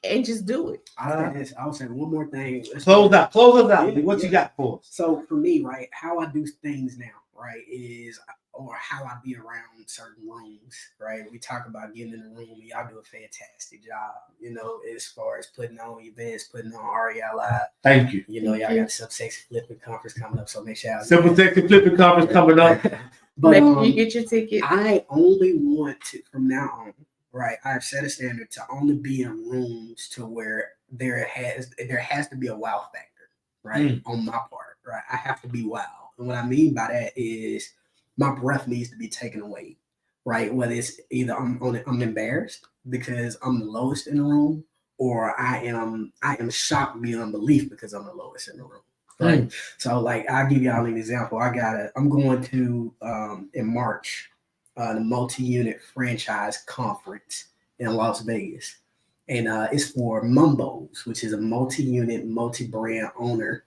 and just do it. I'll say one more thing. Close us out. What you got for us? So for me, right, how I do things now, right, is, or how I be around certain rooms, right? We talk about getting in the room. Y'all do a fantastic job, as far as putting on events, putting on REI Live. Thank you. Y'all got some sexy flipping conference coming up, so make sure y'all Simple Sexy Flipping Conference coming up. But make sure you get your ticket. I only want to, from now on, right, I've set a standard to only be in rooms to where there has to be a wow factor, right, on my part, right? I have to be wow. And what I mean by that is my breath needs to be taken away, right? Whether it's either I'm embarrassed because I'm the lowest in the room, or I am shocked beyond belief because I'm the lowest in the room, right? So, like, I'll give y'all an example. I'm going to in March, the multi-unit franchise conference in Las Vegas, and it's for Mumbo's, which is a multi-unit, multi-brand owner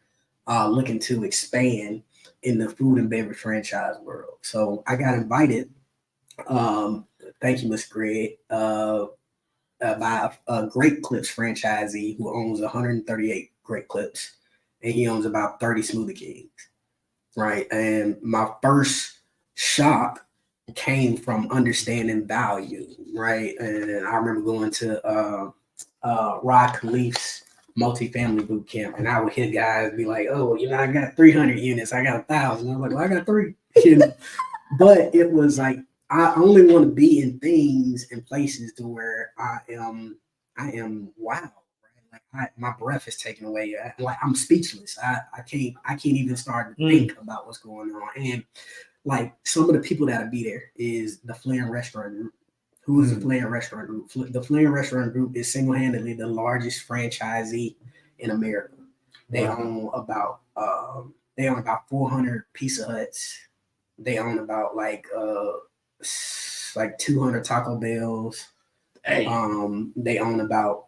looking to expand in the food and beverage franchise world. So I got invited, thank you, Mr. Greg, by a Great Clips franchisee who owns 138 Great Clips, and he owns about 30 Smoothie Kings, right? And my first shock came from understanding value, right? And I remember going to Rod Khleif's multifamily boot camp, and I would hear guys be like, "Oh, I got 300 units, I got 1,000." I was like, "Well, I got 3." But it was like, I only want to be in things and places to where I am wow, right? Like my breath is taken away. Like I'm speechless. I can't even start to think about what's going on. And like some of the people that'll be there is the Flair Restaurant Group. Who is the Flair Restaurant Group? The Flair Restaurant Group is single-handedly the largest franchisee in America. They own about They own about 400 Pizza Huts. They own about like 200 Taco Bells. Hey. They own about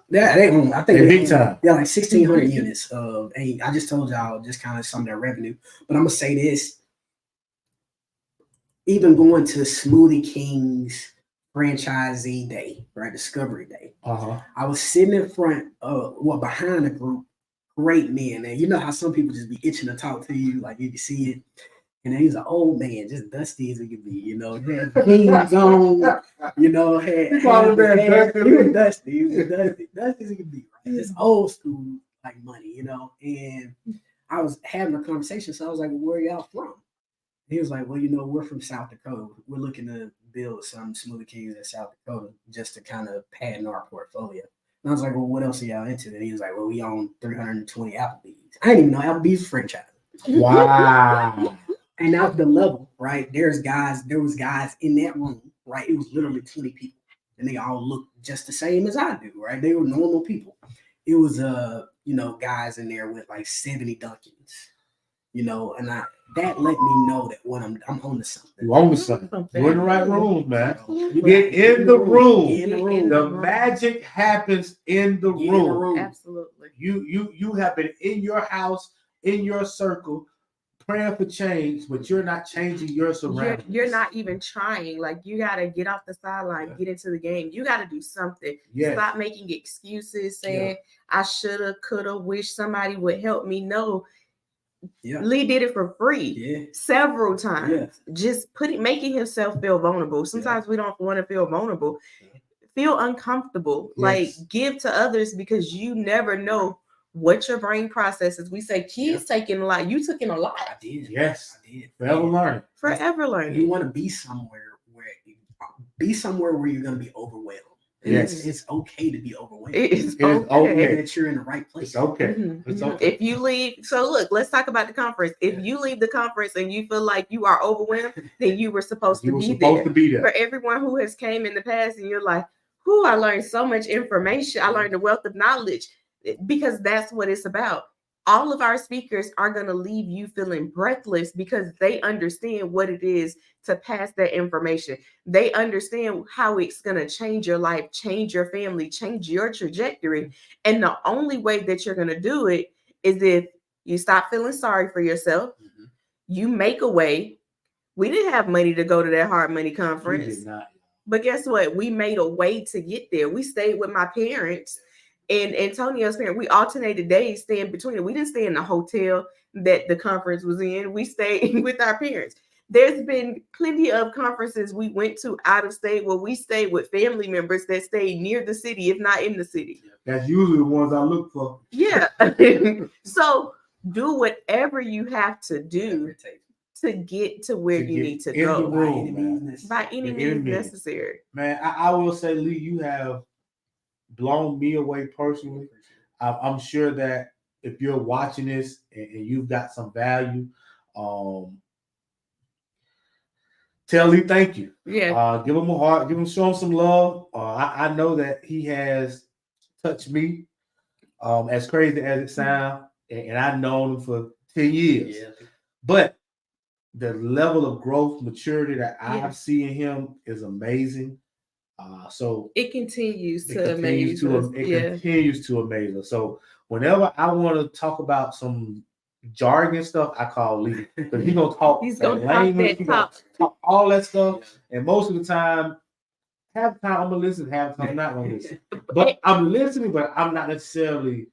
they own, I think Hey, they big own, time. yeah, like 1,600 units of. I just told y'all just kind of some of their revenue, but I'm gonna say this: even going to Smoothie King's franchisee day, right, Discovery Day, I was sitting in front of, behind a group, great men, and you know how some people just be itching to talk to you, like you can see it. And then he's an old man, just dusty as he could be, you know, had jeans on, you know, he was dusty as he could be, right? Just old school, like money, you know. And I was having a conversation, so I was like, well, where are y'all from? He was like, well, you know, we're from South Dakota. We're looking to build some Smoothie Kings in South Dakota just to kind of pad in our portfolio. And I was like, well, what else are y'all into? And he was like, well, we own 320 Applebee's. I didn't even know Applebee's was franchise. Wow. And that's the level, right? There was guys in that room, right? It was literally 20 people, and they all looked just the same as I do, right? They were normal people. It was guys in there with like 70 Dunkins, you know, and that let me know that I'm on to something. You on to something. You're in the right room, man. You get in the room. The magic happens in the room. Absolutely. You have been in your house, in your circle, praying for change, but you're not changing your surroundings. You're not even trying. Like, you got to get off the sideline, get into the game. You got to do something. Yes. Stop making excuses, saying, I shoulda, coulda, wish somebody would help me. No. Yeah. Lee did it for free several times. Just making himself feel vulnerable. Sometimes we don't want to feel vulnerable. Feel uncomfortable. Like, give to others, because you never know what your brain processes. We say kids taking a lot. You took in a lot. I did. Yes. I did. Forever learning. Forever learning. You want to be somewhere where you're going to be overwhelmed. Yes. It's okay to be overwhelmed. It is okay that you're in the right place. It's okay. Mm-hmm. It's okay. If you leave, so look, let's talk about the conference. If you leave the conference and you feel like you are overwhelmed, then you were supposed to be there. For everyone who has came in the past and you're like, "Whoo, I learned so much information. I learned the wealth of knowledge," because that's what it's about. All of our speakers are going to leave you feeling breathless because they understand what it is to pass that information. They understand how it's going to change your life, change your family, change your trajectory. And the only way that you're going to do it is if you stop feeling sorry for yourself. Mm-hmm. You make a way. We didn't have money to go to that hard money conference. We did not. But guess what? We made a way to get there. We stayed with my parents. And Antonio's parents, we alternated days staying between it. We didn't stay in the hotel that the conference was in. We stayed with our parents. There's been plenty of conferences we went to out of state where we stayed with family members that stayed near the city, if not in the city. That's usually the ones I look for. Yeah. So do whatever you have to do to get to where you need to go. The room, by any means necessary. Man, I will say, Lee, you have blown me away personally. I'm sure that if you're watching this and you've got some value, tell Lee thank you. Yeah. Give him a heart. Show him some love. I know that he has touched me, as crazy as it sounds, and I've known him for 10 years. Yeah. But the level of growth, maturity that I see in him is amazing. So it continues to amaze us. It continues to amaze us. So whenever I want to talk about some jargon stuff, I call Lee, because he's gonna talk. He's gonna talk all that stuff. And most of the time, half the time I'm gonna listen, half the time I'm not gonna listen. But I'm listening, but I'm not necessarily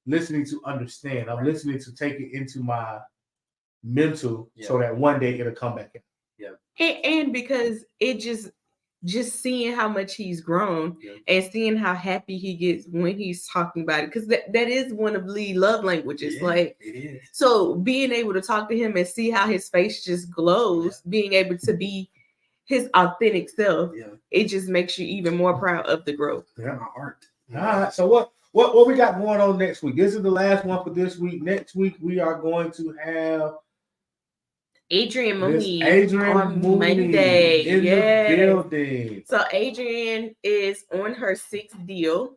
listening to understand. I'm listening to take it into my mental, so that one day it'll come back in. Yeah. And because it just seeing how much he's grown and seeing how happy he gets when he's talking about it, because that is one of Lee's love languages. Like, it is. So being able to talk to him and see how his face just glows, being able to be his authentic self, it just makes you even more proud of the growth. Yeah, my art. All right. So what we got going on next week? This is the last one for this week. Next week we are going to have Adrian Mooney on Monday in the building. So Adrian is on her 6th deal.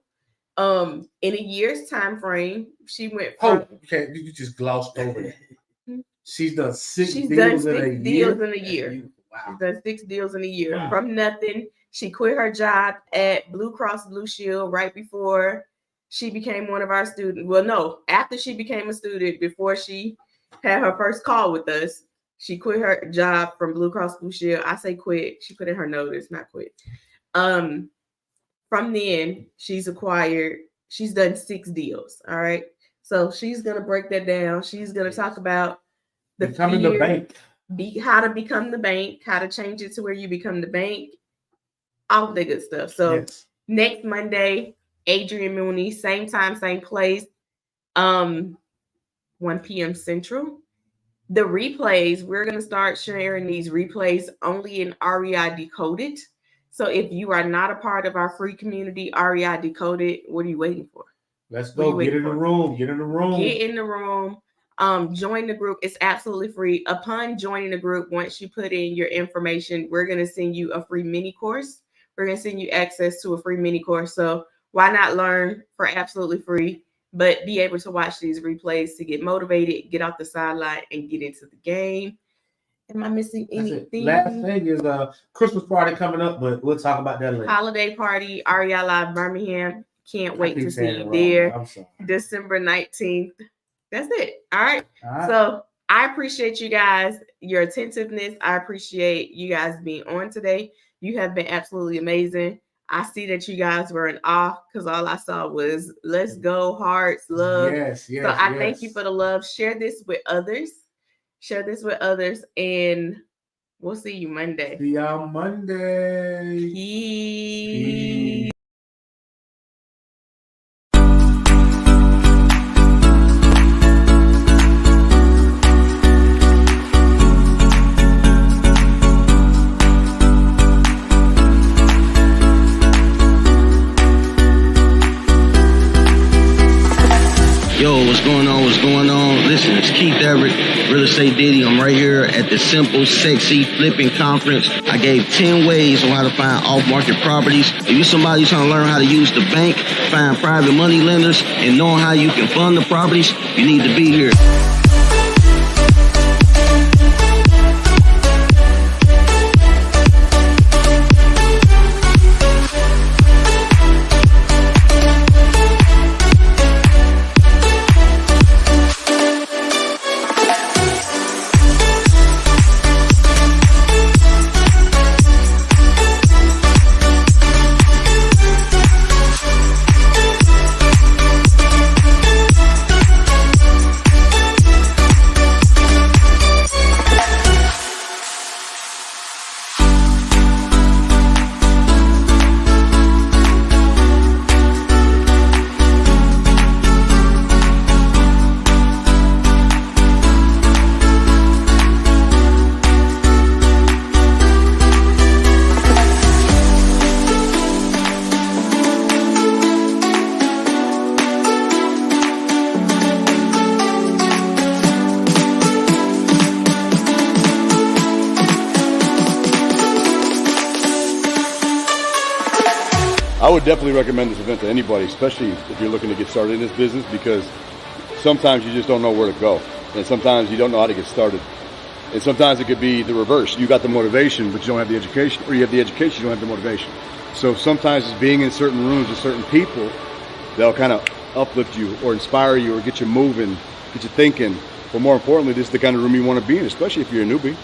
In a year's time frame, she went Oh, from okay, you just glossed over that. She's done six she's deals done in a 6 year. deals in a That's year. beautiful. Wow. She's done 6 deals in a year. Wow. From nothing, she quit her job at Blue Cross Blue Shield right before she became one of our students. Well, no, after she became a student, before she had her first call with us, she quit her job from Blue Cross Blue Shield. I say quit. She put in her notice, not quit. From then, she's done 6 deals. All right. So she's gonna break that down. She's gonna talk about the Becoming the fear, bank. how to become the bank, how to change it to where you become the bank, all the good stuff. So Yes. next Monday, Adrian Mooney, same time, same place, 1 p.m. Central. The replays, we're gonna start sharing these replays only in REI Decoded. So if you are not a part of our free community, REI Decoded, what are you waiting for? Let's What are go. you Get waiting in the for? room. Get in the room. Get in the room. Join the group. It's absolutely free. Upon joining the group, once you put in your information, we're going to send you a free mini course. We're going to send you access to a free mini course. So why not learn for absolutely free, but be able to watch these replays to get motivated, get off the sideline, and get into the game. Am I missing That's it. anything? Last thing is Christmas party coming up, but we'll talk about that later. Holiday party, REI Live Birmingham. Can't wait to see saying it you wrong. there. I'm sorry. December 19th. That's it. All right. All right. So I appreciate you guys, your attentiveness. I appreciate you guys being on today. You have been absolutely amazing. I see that you guys were in awe because all I saw was let's go, hearts, love. Yes, yes. So I thank you for the love. Share this with others. Share this with others. And we'll see you Monday. See y'all Monday. Peace. Yo, what's going on? What's going on? Listen, it's Keith Everett, Real Estate Diddy. I'm right here at the Simple Sexy Flipping Conference. I gave 10 ways on how to find off-market properties. If you're somebody trying to learn how to use the bank, find private money lenders, and knowing how you can fund the properties, you need to be here. I would definitely recommend this event to anybody, especially if you're looking to get started in this business, because sometimes you just don't know where to go. And sometimes you don't know how to get started. And sometimes it could be the reverse. You got the motivation, but you don't have the education, or you have the education, you don't have the motivation. So sometimes it's being in certain rooms with certain people that'll kind of uplift you or inspire you or get you moving, get you thinking. But more importantly, this is the kind of room you want to be in, especially if you're a newbie.